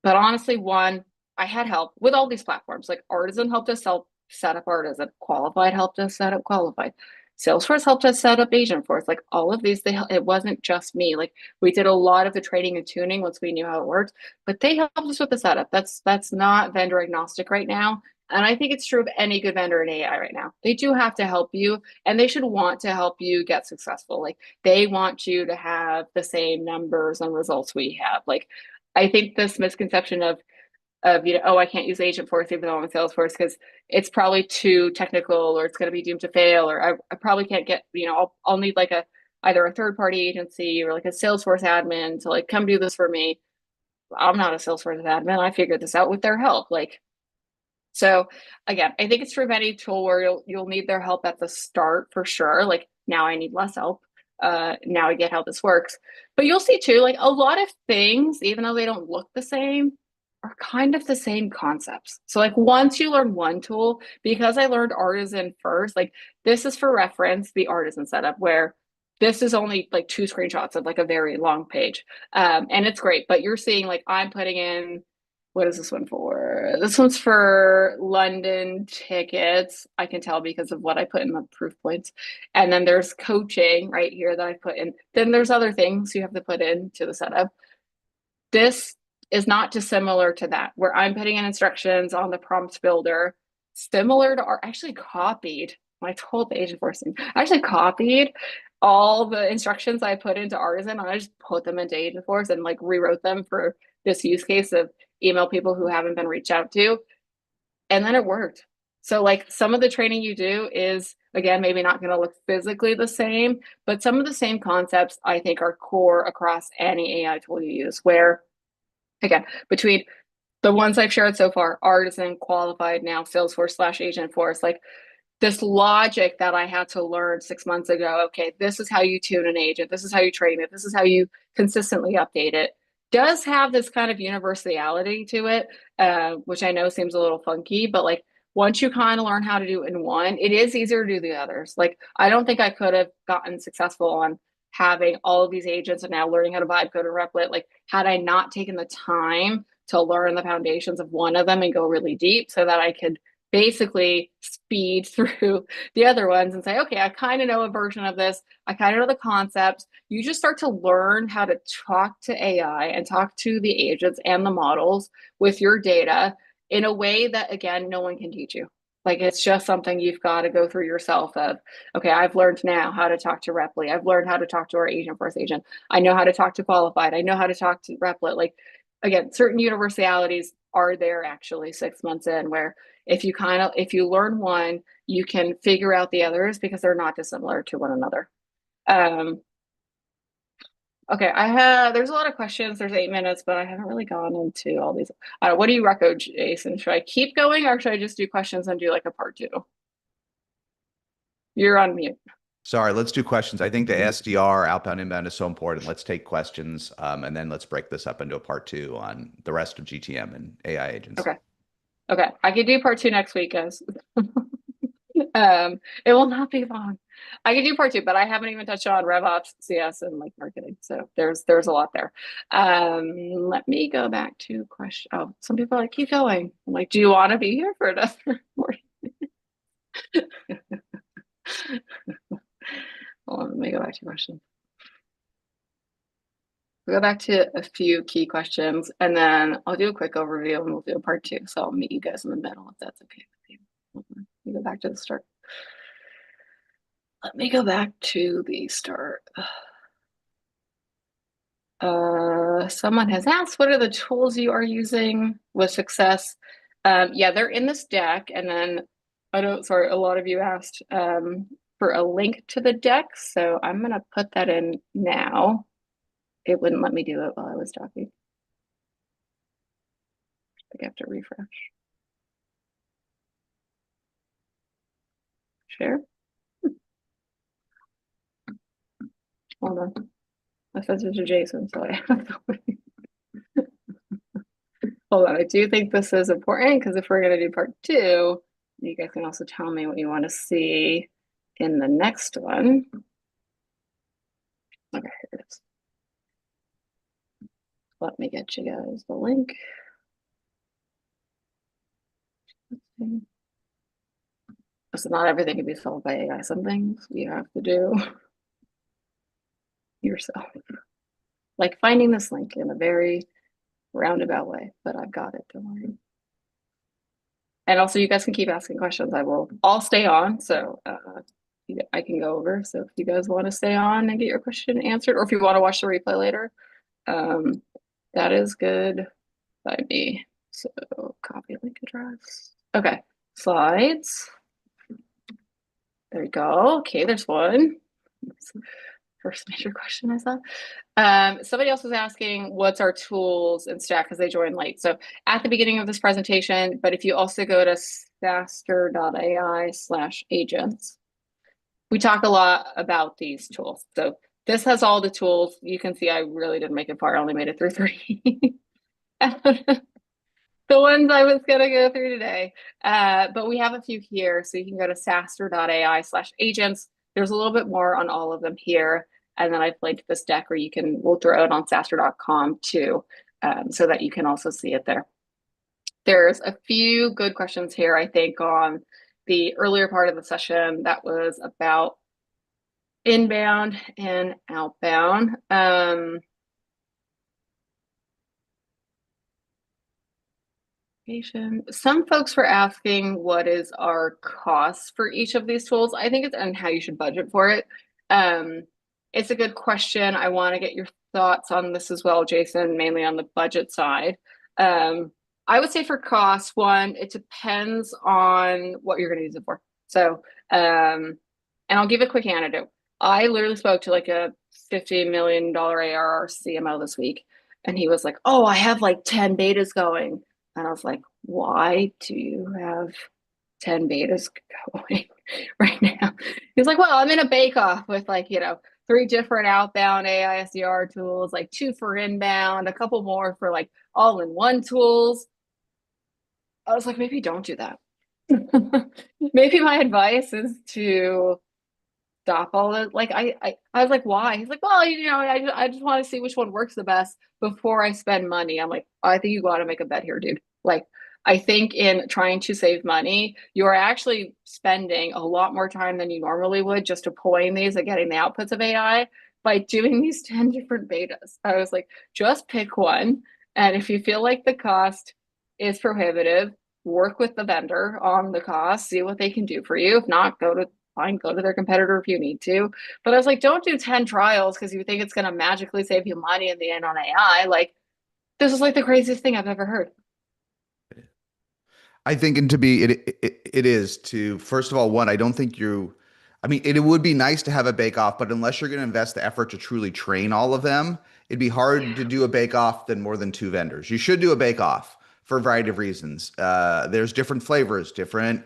honestly, I had help with all these platforms. Like Artisan helped us set up Artisan. Qualified helped us set up Qualified. Salesforce helped us set up Agentforce. Like all of these, it wasn't just me. Like we did a lot of the training and tuning once we knew how it worked, but they helped us with the setup. That's not vendor agnostic right now. And I think it's true of any good vendor in AI right now. They do have to help you, and they should want to help you get successful. Like they want you to have the same numbers and results we have. Like I think this misconception of oh, I can't use Agentforce even though I'm in Salesforce because it's probably too technical or it's going to be doomed to fail, or I probably can't get, I'll need like either a third party agency or like a Salesforce admin to like come do this for me. I'm not a Salesforce admin. I figured this out with their help. Like, so again, I think it's true of any tool where you'll need their help at the start for sure. Like now I need less help. Now I get how this works. But you'll see too, like a lot of things, even though they don't look the same, are kind of the same concepts. So like once you learn one tool, because I learned Artisan first, like this is for reference, the Artisan setup where this is only like 2 screenshots of like a very long page. And it's great, but you're seeing like I'm putting in, what is this one for? This one's for London tickets. I can tell because of what I put in the proof points. And then there's coaching right here that I put in. Then there's other things you have to put into the setup. This is not dissimilar to that, where I'm putting in instructions on the prompt builder, similar to, or actually copied. I told the agent force team, I actually copied all the instructions I put into Artisan, and I just put them into Agent Force and like rewrote them for this use case of email people who haven't been reached out to. And then it worked. So like some of the training you do is, again, maybe not going to look physically the same, but some of the same concepts I think are core across any AI tool you use, where again, between the ones I've shared so far, Artisan, Qualified, now Salesforce slash Agentforce, like this logic that I had to learn 6 months ago. Okay, this is how you tune an agent. This is how you train it. This is how you consistently update it. Does have this kind of universality to it, which I know seems a little funky, but like once you kind of learn how to do it in one, it is easier to do the others. Like I don't think I could have gotten successful on having all of these agents and now learning how to vibe code and replit. Like had I not taken the time to learn the foundations of one of them and go really deep so that I could basically speed through the other ones and say, okay, I kind of know a version of this. I kind of know the concepts. You just start to learn how to talk to AI and talk to the agents and the models with your data in a way that, again, no one can teach you. Like it's just something you've got to go through yourself of, okay, I've learned now how to talk to Reply. I've learned how to talk to our agent force agent. I know how to talk to Qualified. I know how to talk to Replit. Like again, certain universalities are there actually 6 months in where if you learn one, you can figure out the others because they're not dissimilar to one another. Um, okay, there's a lot of questions. There's 8 minutes, but I haven't really gone into all these. What do you recommend, Jason? Should I keep going or should I just do questions and do like a part two? You're on mute. Sorry, let's do questions. I think the SDR outbound inbound is so important. Let's take questions, and then let's break this up into a part two on the rest of GTM and AI agents. Okay. Okay. I could do part two next week, guys. It will not be long. I could do part two, but I haven't even touched on RevOps, CS, and like marketing. So there's a lot there. Let me go back to question. Oh, some people are like, keep going. I'm like, do you want to be here for another 40? Hold on, let me go back to questions. We'll go back to a few key questions, and then I'll do a quick overview, and we'll do a part two. So I'll meet you guys in the middle if that's okay with you. Let me go back to the start. Let me go back to the start. Someone has asked, what are the tools you are using with success? Yeah, they're in this deck. And then sorry, a lot of you asked for a link to the deck. So I'm going to put that in now. It wouldn't let me do it while I was talking. I think I have to refresh. Share. Hold on. I sent it to Jason, so I have to wait. Hold on. I do think this is important because if we're going to do part two, you guys can also tell me what you want to see in the next one. Okay, here it is. Let me get you guys the link. So not everything can be solved by AI. Some things you have to do yourself. Like finding this link in a very roundabout way, but I've got it, don't worry. And also you guys can keep asking questions. I'll stay on, so I can go over. So if you guys want to stay on and get your question answered, or if you want to watch the replay later, that is good by me. So copy link address. Okay, slides. There we go. Okay, there's one. First major question I saw. Somebody else was asking what's our tools and stack because they joined late. So at the beginning of this presentation, but if you also go to SaaStr.ai/agents, we talk a lot about these tools. So this has all the tools. You can see I really didn't make it far. I only made it through 3. the ones I was going to go through today. But we have a few here. So you can go to SaaStr.ai/agents. There's a little bit more on all of them here. And then I've linked this deck where we'll throw it on SaaStr.com too, so that you can also see it there. There's a few good questions here, I think, on the earlier part of the session that was about inbound and outbound. Some folks were asking what is our cost for each of these tools. I think it's and how you should budget for it. Um, it's a good question. I want to get your thoughts on this as well, Jason, mainly on the budget side. I would say for cost, one, it depends on what you're going to use it for. So, and I'll give a quick anecdote. I literally spoke to like a $50 million ARR CMO this week, and he was like, "Oh, I have like 10 betas going." And I was like, why do you have 10 betas going right now? He's like, well, I'm in a bake off with like, 3 different outbound AI SDR tools, like 2 for inbound, a couple more for like all in one tools. I was like, maybe don't do that. Maybe my advice is to stop all the like I was like, why? He's like, well, I just want to see which one works the best before I spend money. I'm like, I think you got to make a bet here, dude. Like, I think in trying to save money, you are actually spending a lot more time than you normally would just deploying these and getting the outputs of AI by doing these 10 different betas. I was like, just pick one. And if you feel like the cost is prohibitive, work with the vendor on the cost, see what they can do for you. If not, go to their competitor if you need to. But I was like, don't do 10 trials because you think it's going to magically save you money in the end on AI. Like, this is like the craziest thing I've ever heard. I think, and to be it is to first of all, one, I don't think you. I mean, it would be nice to have a bake off, but unless you're going to invest the effort to truly train all of them, it'd be hard to Yeah. do a bake off than more than 2 vendors. You should do a bake off for a variety of reasons. There's different flavors, different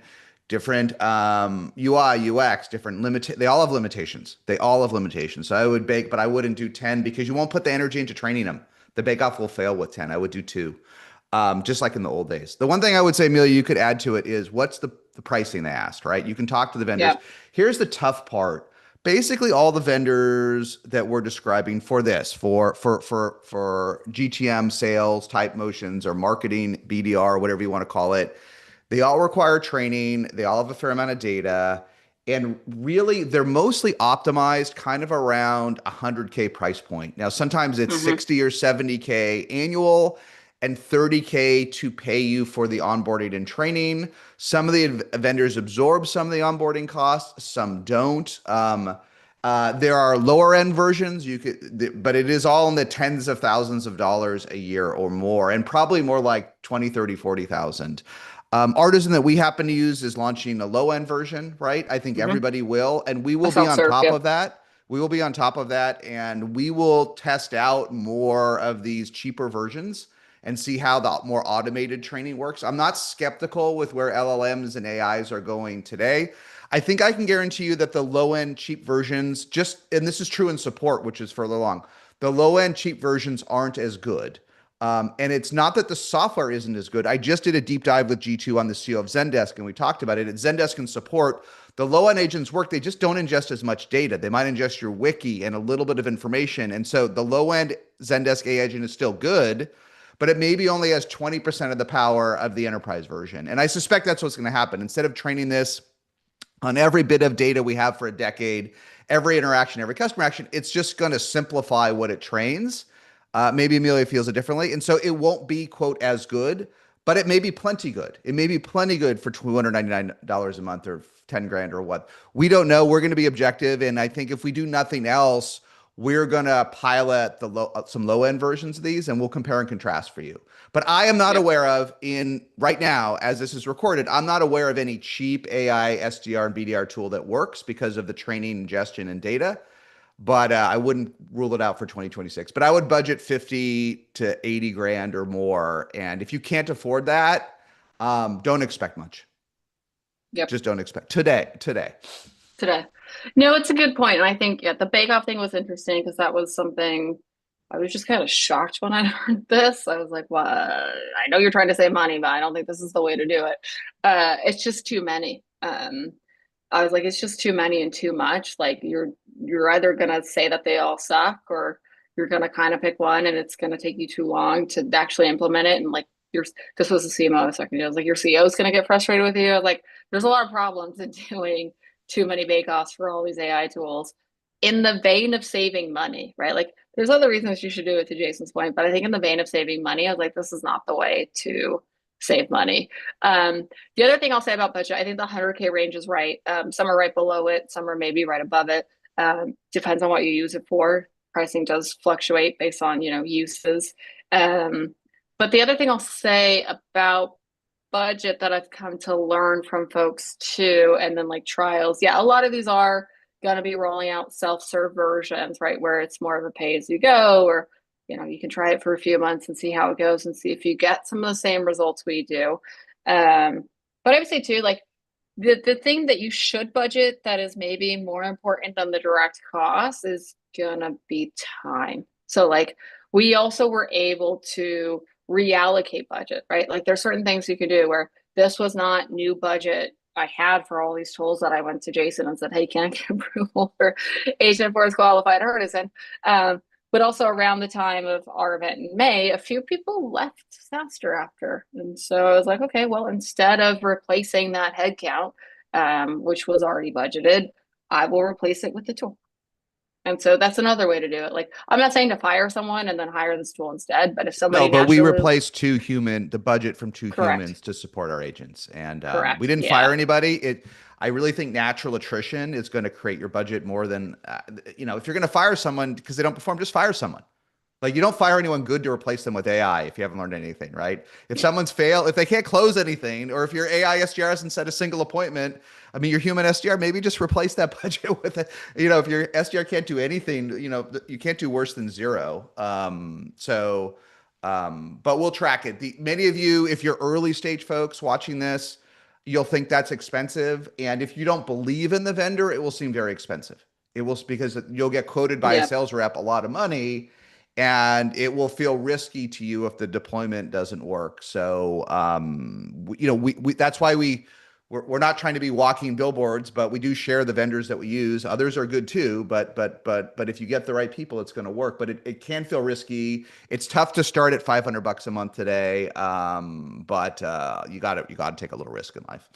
UI, UX, different limit. They all have limitations. They all have limitations. So I would bake, but I wouldn't do 10 because you won't put the energy into training them. The bake off will fail with 10. I would do 2, just like in the old days. The one thing I would say, Amelia, you could add to it is what's the pricing they asked, right? You can talk to the vendors. Yeah. Here's the tough part. Basically, all the vendors that we're describing for this, for GTM sales type motions or marketing, BDR, whatever you want to call it, they all require training. They all have a fair amount of data. And really, they're mostly optimized kind of around 100K price point. Now, sometimes it's Hmm. 60 or 70K annual and 30K to pay you for the onboarding and training. Some of the vendors absorb some of the onboarding costs, some don't. There are lower end versions but it is all in the tens of thousands of dollars a year or more, and probably more like 20, 30, 40,000. Artisan that we happen to use is launching a low end version, right? I think Hmm. everybody will, and we A will be on self-serve. top Yep. of that. We will be on top of that, and we will test out more of these cheaper versions and see how the more automated training works. I'm not skeptical with where LLMs and AIs are going today. I think I can guarantee you that the low end cheap versions, and this is true in support, which is further along, the low end cheap versions aren't as good. And it's not that the software isn't as good. I just did a deep dive with G2 on the CEO of Zendesk, and we talked about it. At Zendesk and support, the low end agents work, they just don't ingest as much data. They might ingest your wiki and a little bit of information. And so the low end Zendesk AI agent is still good, but it maybe only has 20% of the power of the enterprise version. And I suspect that's what's going to happen. Instead of training this on every bit of data we have for a decade, every interaction, every customer action, it's just going to simplify what it trains. Maybe Amelia feels it differently. And so it won't be, quote, as good, but it may be plenty good. It may be plenty good for $299 a month or 10 grand or what. We don't know. We're going to be objective. And I think if we do nothing else, we're going to pilot some low end versions of these and we'll compare and contrast for you. But I am not Yep. aware of in right now, as this is recorded, I'm not aware of any cheap AI, SDR, and BDR tool that works because of the training, ingestion, and data. But I wouldn't rule it out for 2026. But I would budget 50 to 80 grand or more. And if you can't afford that, don't expect much. Yep. Just don't expect today. Today. No, it's a good point. And I think, yeah, the bake off thing was interesting because that was something I was just kind of shocked when I heard this. I was like, well, I know you're trying to save money, but I don't think this is the way to do it. It's just too many. I was like, it's just too many and too much. Like you're either gonna say that they all suck, or you're gonna kind of pick one, and it's gonna take you too long to actually implement it. And like your this was the CMO I was talking to. I was like, your CEO is gonna get frustrated with you. I was like, there's a lot of problems in doing too many bake-offs for all these AI tools in the vein of saving money, right? Like there's other reasons you should do it to Jason's point, but I think in the vein of saving money, I was like, this is not the way to save money. The other thing I'll say about budget, I think the 100K range is right. Some are right below it, some are maybe right above it. Depends on what you use it for. Pricing does fluctuate based on, uses. Um, but the other thing I'll say about budget that I've come to learn from folks too, and then like trials, yeah, a lot of these are going to be rolling out self-serve versions, right? Where it's more of a pay as you go, or you can try it for a few months and see how it goes and see if you get some of the same results we do. But I would say too, like the thing that you should budget that is maybe more important than the direct cost is gonna be time. So like we also were able to reallocate budget, right? Like there's certain things you can do where this was not new budget I had for all these tools that I went to Jason and said, hey, can I get approval for Agent Force qualified artisan? But also around the time of our event in May, a few people left SaaStr after. And so I was like, okay, well, instead of replacing that headcount, which was already budgeted, I will replace it with the tool. And so that's another way to do it. Like, I'm not saying to fire someone and then hire this tool instead, but if No, somebody but we naturally, replaced the budget from two correct, humans to support our agents, and we correct, didn't fire yeah, anybody. I really think natural attrition is going to create your budget more than, if you're going to fire someone because they don't perform, just fire someone. Like you don't fire anyone good to replace them with AI if you haven't learned anything, right? If they can't close anything, or if your AI SDR hasn't set a single appointment, I mean, your human SDR, maybe just replace that budget with it. If your SDR can't do anything, you can't do worse than zero. But we'll track it. Many of you, if you're early stage folks watching this, you'll think that's expensive. And if you don't believe in the vendor, it will seem very expensive. It will, because you'll get quoted by a yeah, sales rep a lot of money, and it will feel risky to you if the deployment doesn't work. So, that's why we're not trying to be walking billboards, but we do share the vendors that we use. Others are good too, but if you get the right people, it's going to work. But it can feel risky. It's tough to start at $500 a month today, but you got to take a little risk in life.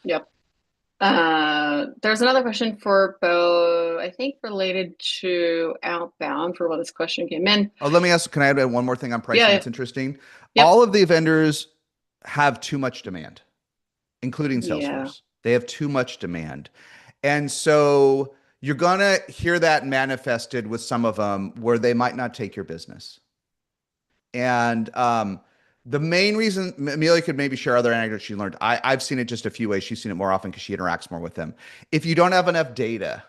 yep. There's another question for Bo, I think related to outbound for what this question came in. Oh, let me ask. Can I add one more thing on pricing Yeah, that's interesting? yep, All of the vendors have too much demand, including yeah, Salesforce. They have too much demand. And so you're going to hear that manifested with some of them where they might not take your business. And the main reason, Amelia could maybe share other anecdotes she learned. I've seen it just a few ways. She's seen it more often because she interacts more with them. If you don't have enough data,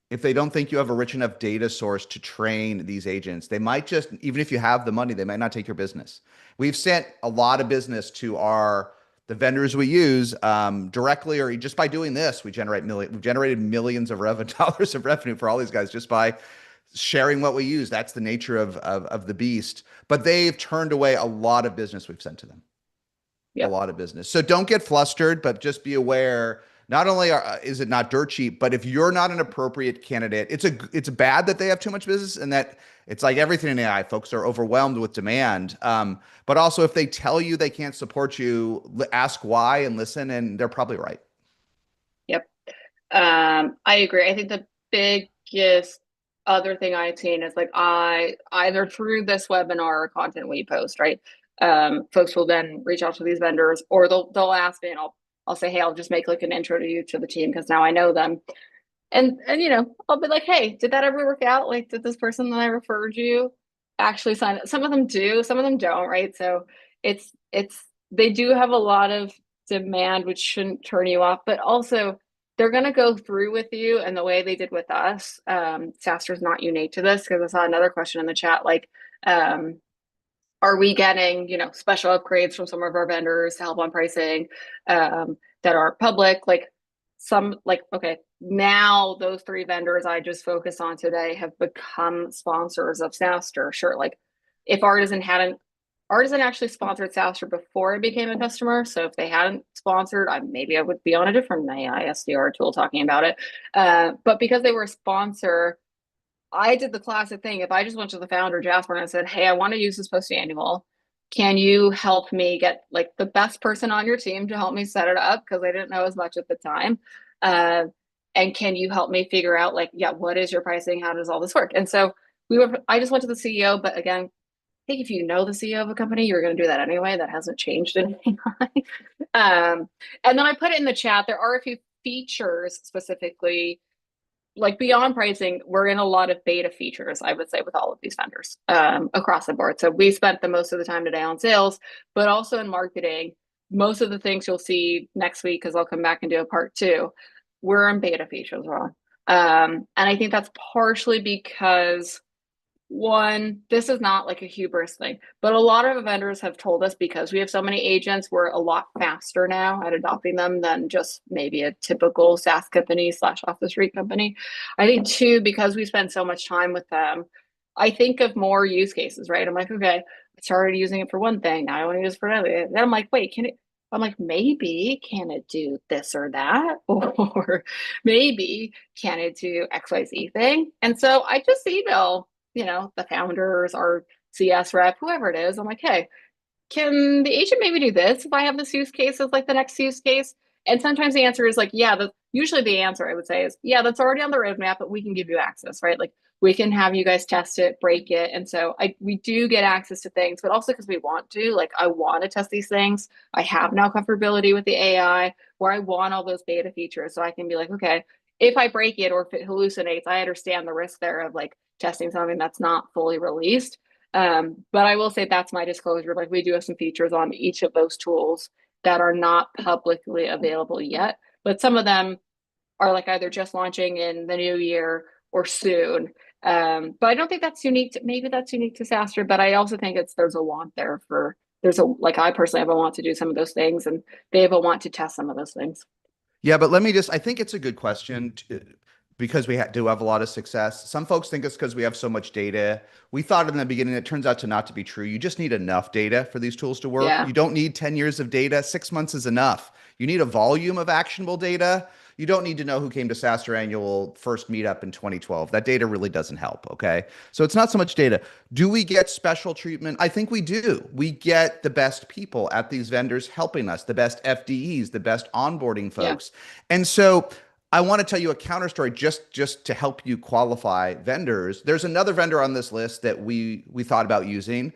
if they don't think you have a rich enough data source to train these agents, they might just, even if you have the money, they might not take your business. We've sent a lot of business to the vendors we use directly, or just by doing this, we've generated millions of dollars of revenue for all these guys just by sharing what we use. That's the nature of the beast. But they've turned away a lot of business we've sent to them, a yep, lot of business. So don't get flustered, but just be aware. Not only is it not dirt cheap, but if you're not an appropriate candidate, it's bad that they have too much business, and that it's like everything in AI, folks are overwhelmed with demand. But also, if they tell you they can't support you, ask why and listen, and they're probably right. yep. I agree. I think the biggest other thing I've seen is like I either through this webinar or content we post, right? Folks will then reach out to these vendors, or they'll ask me, and I'll say, hey, I'll just make like an intro to you to the team because now I know them. And I'll be like, hey, did that ever work out? Like, did this person that I referred you actually sign up? Some of them do, some of them don't, right? So it's they do have a lot of demand, which shouldn't turn you off, but also they're gonna go through with you and the way they did with us. SaaStr is not unique to this because I saw another question in the chat, like, are we getting, special upgrades from some of our vendors to help on pricing that are public? Like some, like, okay, now those three vendors I just focused on today have become sponsors of SaaStr. Sure, like if Artisan actually sponsored SaaStr before I became a customer. So if they hadn't sponsored, maybe I would be on a different AI SDR tool talking about it. But because they were a sponsor, I did the classic thing. If I just went to the founder, Jasper, and I said, hey, I want to use this post annual. Can you help me get like the best person on your team to help me set it up? Because I didn't know as much at the time. Uh, and can you help me figure out like, yeah, what is your pricing? How does all this work? And so I just went to the CEO, but again, I think if you know the CEO of a company, you're going to do that anyway. That hasn't changed in AI. And then I put it in the chat. There are a few features specifically like beyond pricing, we're in a lot of beta features, I would say, with all of these vendors across the board. So we spent the most of the time today on sales, but also in marketing. Most of the things you'll see next week, because I'll come back and do a part two, we're in beta features as well. And I think that's partially because one, this is not like a hubris thing, but a lot of vendors have told us because we have so many agents, we're a lot faster now at adopting them than just maybe a typical SaaS company slash off the street company. I think two, because we spend so much time with them, I think of more use cases, right? I'm like, okay, I started using it for one thing. Now I want to use it for another. Then I'm like, wait, can it? I'm like, maybe can it do this or that? Or maybe can it do XYZ thing? And so I just email the founders, our CS rep, whoever it is. I'm like, hey, can the agent maybe do this if I have this use case as like the next use case? And sometimes the answer is like, yeah, usually the answer I would say is, yeah, that's already on the roadmap, but we can give you access, right? Like we can have you guys test it, break it. And so we do get access to things, but also because we want to, like I want to test these things. I have now comfortability with the AI where I want all those beta features. So I can be like, okay, if I break it or if it hallucinates, I understand the risk there of like testing something that's not fully released. But I will say that's my disclosure. Like we do have some features on each of those tools that are not publicly available yet, but some of them are like either just launching in the new year or soon. But I don't think that's unique to, maybe that's unique to SaaStr, but I also think there's a want there for there's a like I personally have a want to do some of those things and they have a want to test some of those things. Yeah, but let me just, I think it's a good question because we do have a lot of success. Some folks think it's because we have so much data. We thought in the beginning, it turns out to not to be true. You just need enough data for these tools to work. Yeah. You don't need 10 years of data. 6 months is enough. You need a volume of actionable data. You don't need to know who came to SaaStr annual first meetup in 2012. That data really doesn't help. Okay. So it's not so much data. Do we get special treatment? I think we do. We get the best people at these vendors helping us, the best FDEs, the best onboarding Yeah. folks. And so I want to tell you a counter story just to help you qualify vendors. There's another vendor on this list that we thought about using.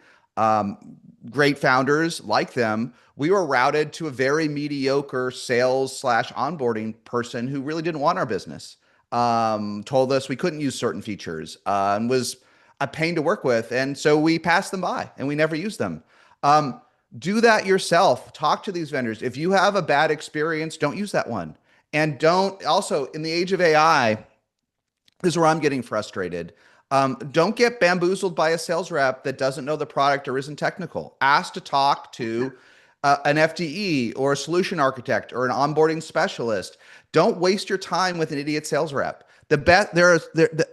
Great founders like them. We were routed to a very mediocre sales slash onboarding person who really didn't want our business. Told us we couldn't use certain features and was a pain to work with. And so we passed them by and we never used them. Um, do that yourself. Talk to these vendors. If you have a bad experience, don't use that one. And don't also in the age of AI, this is where I'm getting frustrated. Don't get bamboozled by a sales rep that doesn't know the product or isn't technical. Ask to talk to an FDE or a solution architect or an onboarding specialist. Don't waste your time with an idiot sales rep. The best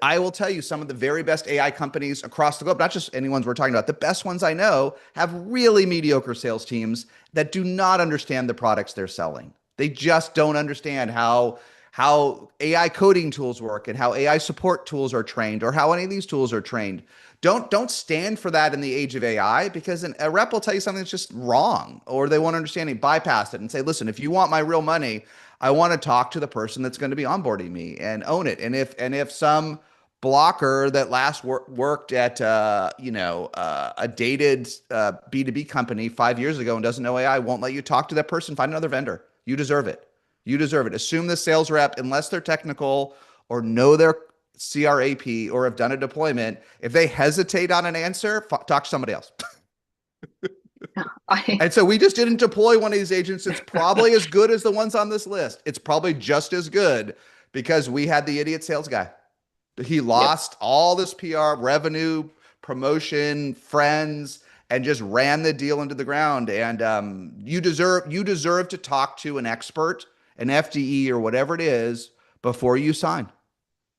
I will tell you some of the very best AI companies across the globe, not just any ones we're talking about, the best ones I know have really mediocre sales teams that do not understand the products they're selling. They just don't understand how AI coding tools work and how AI support tools are trained or how any of these tools are trained. Don't stand for that in the age of AI because a rep will tell you something that's just wrong or they won't understand it, bypass it and say, listen, if you want my real money, I want to talk to the person that's going to be onboarding me and own it. And if some blocker that last worked at a dated B2B company 5 years ago and doesn't know AI won't let you talk to that person, find another vendor. You deserve it. You deserve it. Assume the sales rep, unless they're technical or know their CRAP or have done a deployment, if they hesitate on an answer, talk to somebody else. I And so we just didn't deploy one of these agents. It's probably as good as the ones on this list. It's probably just as good because we had the idiot sales guy. He yep. lost all this PR, revenue, promotion, friends, and just ran the deal into the ground. And you deserve to talk to an expert, an FDE, or whatever it is, before you sign.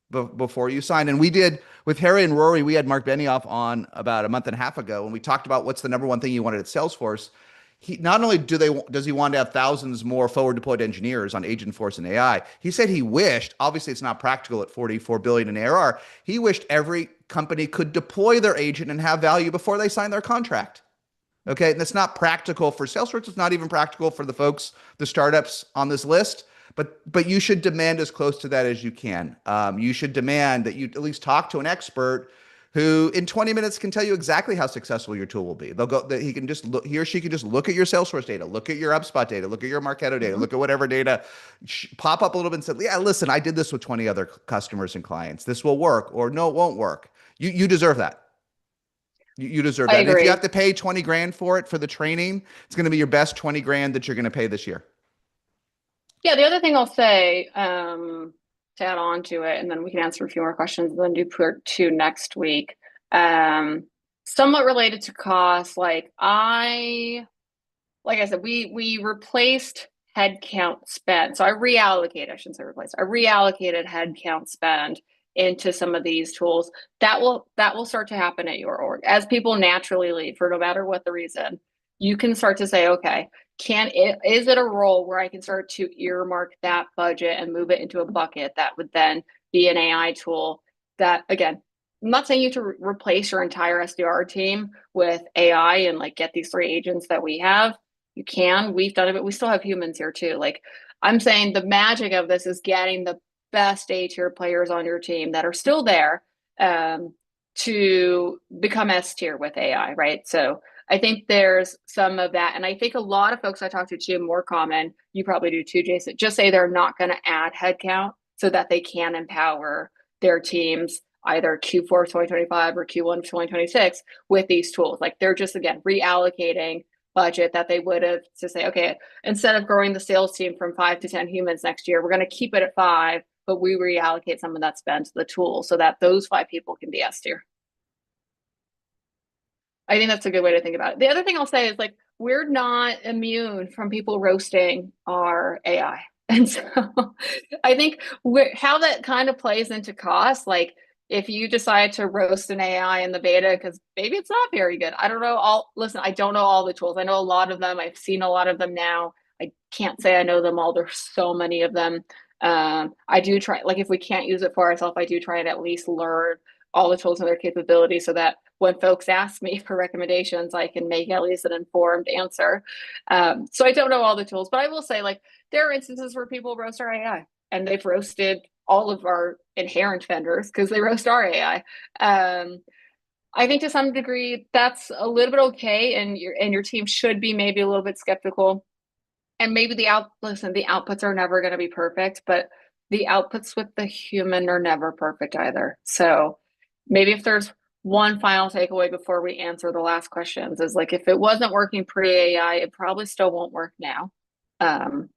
Before you sign. And we did with Harry and Rory, we had Mark Benioff on about a month and a half ago, and we talked about what's the number one thing you wanted at Salesforce. He not only does he want to have thousands more forward deployed engineers on Agentforce and AI, he said he wished, obviously it's not practical at 44 billion in ARR, he wished every company could deploy their agent and have value before they sign their contract. Okay, and that's not practical for Salesforce. It's not even practical for the folks, the startups on this list. But you should demand as close to that as you can. You should demand that you at least talk to an expert who, in 20 minutes, can tell you exactly how successful your tool will be. They'll go that he can just look, he or she can just look at your Salesforce data, look at your HubSpot data, look at your Marketo data, Mhm. look at whatever data, pop up a little bit and say, "Yeah, listen, I did this with 20 other customers and clients. This will work," or "No, it won't work." You deserve that. You deserve I that. And if you have agree. to pay 20 grand for it for the training, it's going to be your best 20 grand that you're going to pay this year. Yeah, the other thing I'll say, to add on to it, and then we can answer a few more questions and then do part two next week. Um, Somewhat related to cost, like I said, we replaced headcount spend. So I reallocated, I shouldn't say replaced, I reallocated headcount spend into some of these tools. That will start to happen at your org. As people naturally leave for no matter what the reason, you can start to say, okay, is it a role where I can start to earmark that budget and move it into a bucket that would then be an AI tool that again, I'm not saying you to replace your entire SDR team with AI and like get these three agents that we have. You can. We've done it, but we still have humans here too. Like I'm saying, the magic of this is getting the best A tier players on your team that are still there um, to become S tier with AI, right? So I think there's some of that. And I think a lot of folks I talk to too, more common, you probably do too, Jason, just say they're not going to add headcount so that they can empower their teams either Q4 of 2025 or Q1 of 2026 with these tools. Like they're just, again, reallocating budget that they would have to say, okay, instead of growing the sales team from 5 to 10 humans next year, we're going to keep it at 5, but we reallocate some of that spend to the tool so that those 5 people can be S tier. I think that's a good way to think about it. The other thing I'll say is like, we're not immune from people roasting our AI. And so I think how that kind of plays into cost, like if you decide to roast an AI in the beta, because maybe it's not very good. I don't know listen, I don't know all the tools. I know a lot of them. I've seen a lot of them now. I can't say I know them all. There's so many of them. I do try, like if we can't use it for ourselves, I do try and at least learn all the tools and their capabilities so that when folks ask me for recommendations, I can make at least an informed answer. So I don't know all the tools, but I will say like there are instances where people roast our AI and they've roasted all of our inherent vendors because they roast our AI. I think to some degree that's a little bit okay, and your team should be maybe a little bit skeptical. And maybe the outputs are never going to be perfect, but the outputs with the human are never perfect either. So maybe if there's one final takeaway before we answer the last questions is like if it wasn't working pre-AI, it probably still won't work now. Um,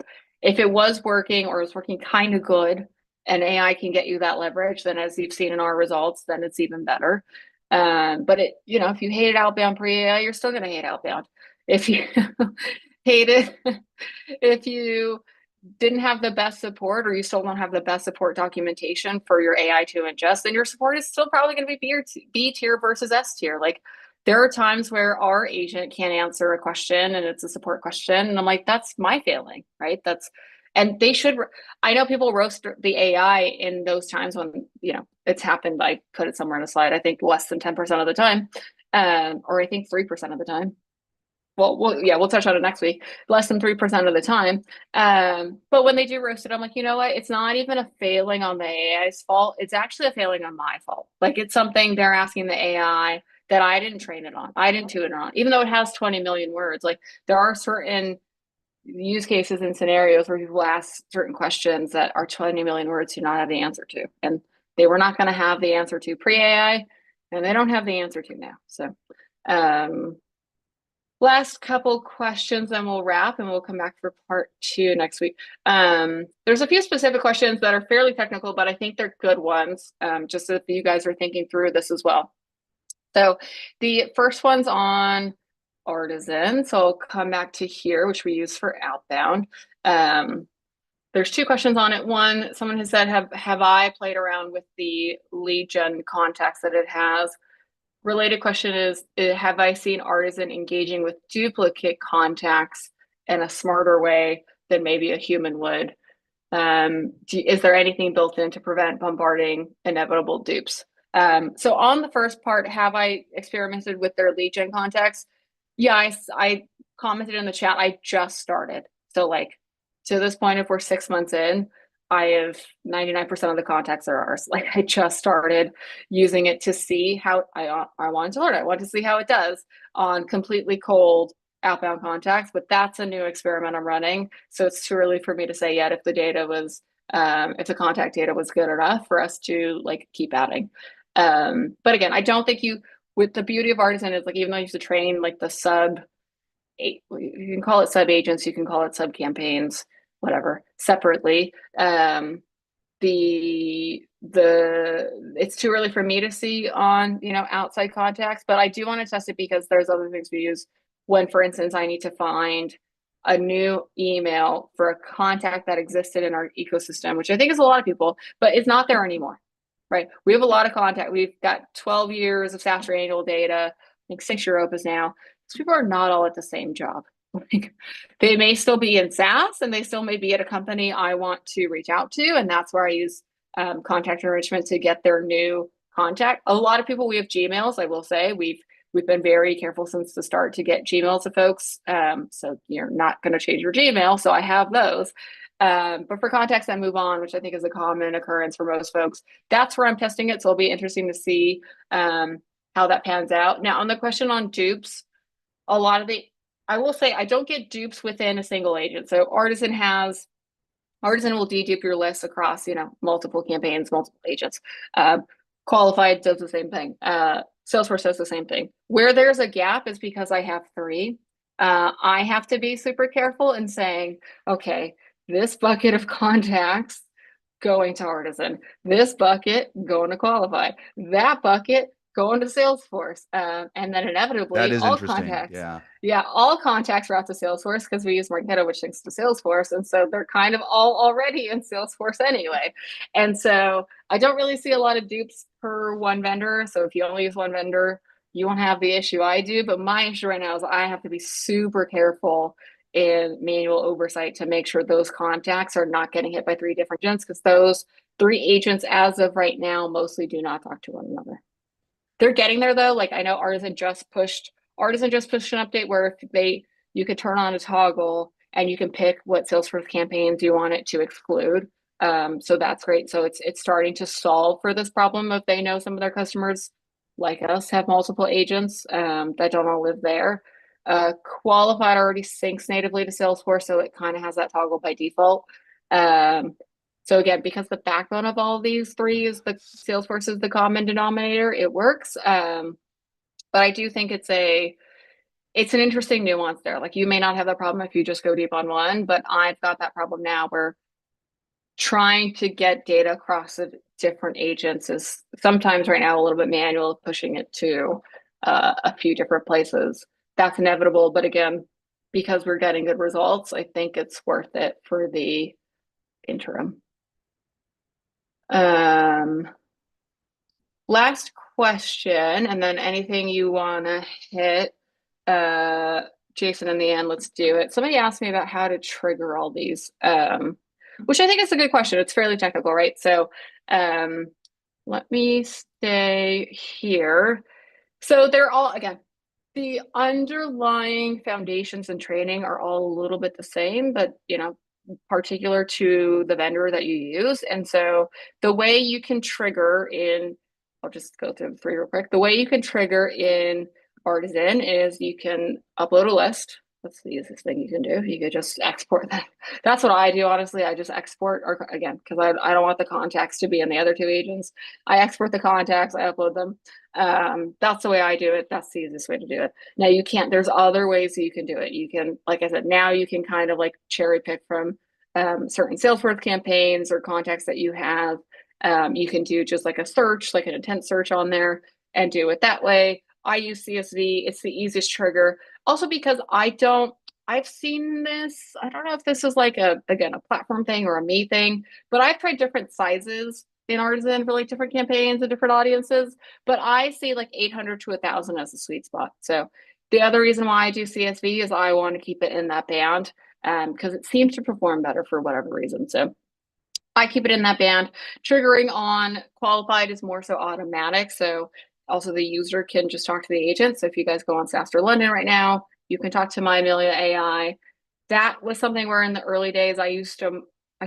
if it was working or is working kind of good and AI can get you that leverage, then as you've seen in our results, then it's even better. But if you hated outbound pre-AI, you're still going to hate outbound. If you hate it, if you didn't have the best support or you still don't have the best support documentation for your AI to ingest, then your support is still probably going to be B tier versus S tier. Like there are times where our agent can't answer a question and it's a support question. And I'm like, that's my failing, right? And they should, I know people roast the AI in those times when, it's happened. I put it somewhere in a slide, I think less than 10% of the time, or I think 3% of the time. We'll touch on it next week. Less than 3% of the time. But when they do roast it, I'm like, you know what? It's not even a failing on the AI's fault. It's actually a failing on my fault. Like it's something they're asking the AI that I didn't train it on. I didn't tune it on, even though it has 20 million words. Like there are certain use cases and scenarios where people ask certain questions that are 20 million words do not have the answer to. And they were not going to have the answer to pre-AI, and they don't have the answer to now. So um last couple questions, then we'll wrap and we'll come back for part two next week. There's a few specific questions that are fairly technical, but I think they're good ones, just so if you guys are thinking through this as well. So the first one's on Artisan. So I'll come back to here, which we use for outbound. there's two questions on it. One, someone has said, have I played around with the lead gen contacts that it has? Related question is, have I seen Artisan engaging with duplicate contacts in a smarter way than maybe a human would? Is there anything built in to prevent bombarding inevitable dupes? So on the first part, have I experimented with their lead gen contacts? Yeah, I commented in the chat. I just started. So like to this point, if we're 6 months in, I have 99% of the contacts are ours. Like I just started using it to see how I wanted to learn. I wanted to see how it does on completely cold outbound contacts, but that's a new experiment I'm running. So it's too early for me to say yet if the data was, if the contact data was good enough for us to like keep adding. But again, I don't think with the beauty of Artisan is like, even though I used to train like the you can call it sub agents, you can call it sub campaigns, whatever, separately. It's too early for me to see on outside contacts, but I do want to test it because there's other things we use when, for instance, I need to find a new email for a contact that existed in our ecosystem, which I think is a lot of people, but it's not there anymore, right? We have a lot of contact. We've got 12 years of SaaStr annual data. I think 6-year opus now. These people are not all at the same job. Like, they may still be in SaaS and they still may be at a company I want to reach out to. And that's where I use contact enrichment to get their new contact. A lot of people, we have Gmails, I will say. We've been very careful since the start to get Gmails to folks. So you're not going to change your Gmail. So I have those. But for contacts that move on, which I think is a common occurrence for most folks, that's where I'm testing it. So it'll be interesting to see how that pans out. Now, on the question on dupes, I will say I don't get dupes within a single agent. So Artisan will dedupe your list across, multiple campaigns, multiple agents. Qualified does the same thing. Salesforce does the same thing. Where there's a gap is because I have 3. I have to be super careful in saying, okay, this bucket of contacts going to Artisan, this bucket going to Qualified, that bucket going to Salesforce, and then That inevitably is all interesting. contacts. Yeah. Yeah, all contacts route to Salesforce because we use Marketo, which links to Salesforce, and so they're kind of all already in Salesforce anyway. And so I don't really see a lot of dupes per one vendor. So if you only use one vendor, you won't have the issue I do. But my issue right now is I have to be super careful in manual oversight to make sure those contacts are not getting hit by 3 different agents, because those 3 agents, as of right now, mostly do not talk to one another. They're getting there though. Like I know Artisan just pushed an update where you could turn on a toggle and you can pick what Salesforce campaigns you want it to exclude. So that's great. So it's starting to solve for this problem if they know some of their customers like us have multiple agents that don't all live there. Qualified already syncs natively to Salesforce, so it kind of has that toggle by default. So again, because the backbone of all of these 3 is the Salesforce is the common denominator, it works. But I do think it's an interesting nuance there. Like you may not have that problem if you just go deep on one, but I've got that problem now where trying to get data across the different agents is sometimes right now a little bit manual, pushing it to a few different places. That's inevitable, but again, because we're getting good results, I think it's worth it for the interim. Last question, and then anything you want to hit, Jason, in the end, let's do it. Somebody asked me about how to trigger all these, which I think is a good question. It's fairly technical, right? So let me stay here. So they're all, again, the underlying foundations and training are all a little bit the same, but particular to the vendor that you use. And so the way you can trigger I'll just go through the 3 real quick. The way you can trigger in Artisan is you can upload a list. That's the easiest thing you can do. You could just export that. That's what I do, honestly. I just export, or again, because I don't want the contacts to be in the other 2 agents. I export the contacts, I upload them. That's the way I do it. That's the easiest way to do it. Now there's other ways that you can do it. You can, like I said, now you can kind of like cherry pick from certain Salesforce campaigns or contacts that you have. You can do just like a search, like an intent search on there, and do it that way. I use CSV. It's the easiest trigger. Also because I've seen this. I don't know if this is like a, again, a platform thing or a me thing, but I've tried different sizes in Artisan for like different campaigns and different audiences. But I see like 800 to 1,000 as a sweet spot. So the other reason why I do CSV is I want to keep it in that band because it seems to perform better for whatever reason. So I keep it in that band. Triggering on qualified is more so automatic. So also the user can just talk to the agent. So if you guys go on SaaStr London right now, you can talk to my Amelia AI. That was something where in the early days I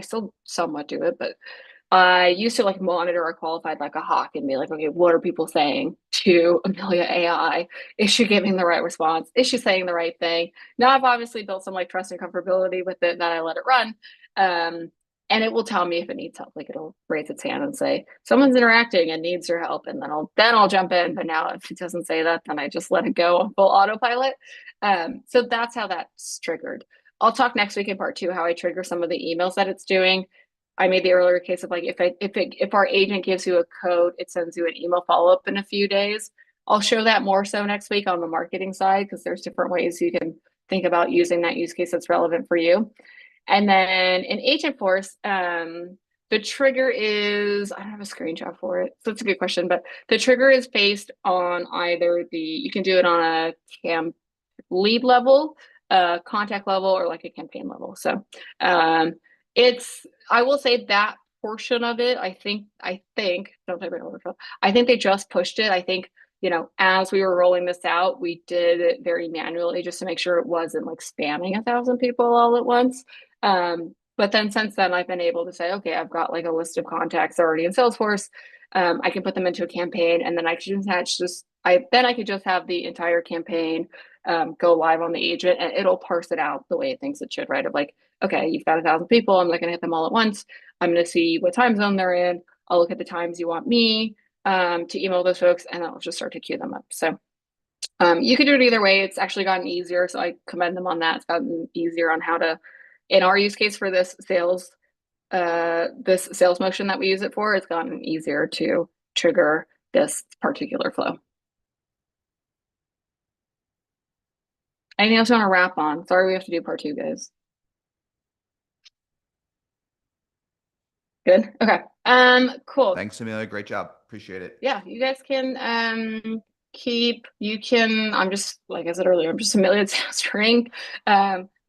still somewhat do it, but I used to like monitor a qualified like a hawk and be like, okay, what are people saying to Amelia AI? Is she giving the right response? Is she saying the right thing? Now I've obviously built some like trust and comfortability with it that I let it run. And it will tell me if it needs help. Like it'll raise its hand and say, someone's interacting and needs your help. And then I'll jump in. But now if it doesn't say that, then I just let it go on full autopilot. So that's how that's triggered. I'll talk next week in part two how I trigger some of the emails that it's doing. I made the earlier case of like if our agent gives you a code, it sends you an email follow-up in a few days. I'll show that more so next week on the marketing side because there's different ways you can think about using that use case that's relevant for you. And then in Agent Force, the trigger is, I don't have a screenshot for it, so it's a good question, but the trigger is based on either you can do it on a lead level, contact level, or like a campaign level. So um, I will say that portion of it, don't take my word for it. I think they just pushed it. I think, as we were rolling this out, we did it very manually just to make sure it wasn't like spamming 1,000 people all at once. But then since then, I've been able to say, okay, I've got like a list of contacts already in Salesforce. I can put them into a campaign, and then I can attach I could just have the entire campaign go live on the agent, and it'll parse it out the way it thinks it should, right? Of like, okay, you've got 1,000 people. I'm not going to hit them all at once. I'm going to see what time zone they're in. I'll look at the times you want me to email those folks, and I'll just start to queue them up. So you could do it either way. It's actually gotten easier, so I commend them on that. It's gotten easier on how to, in our use case for this sales motion that we use it for, it's gotten easier to trigger this particular flow. Anything else you want to wrap on? Sorry, we have to do part two, guys. Good. Okay. Cool. Thanks, Amelia. Great job. Appreciate it. Yeah, you guys can I'm just like I said earlier, I'm just Amelia SaaStr.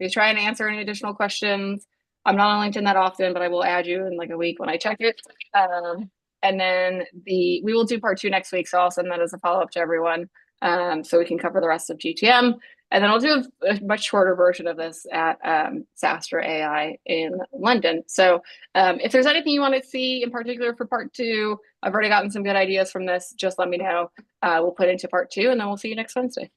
You try and answer any additional questions. I'm not on LinkedIn that often, but I will add you in like a week when I check it. And then we will do part two next week, so I'll send that as a follow-up to everyone. So we can cover the rest of GTM. And then I'll do a much shorter version of this at SaaStr AI in London. So if there's anything you want to see in particular for part two, I've already gotten some good ideas from this. Just let me know. We'll put into part two, and then we'll see you next Wednesday.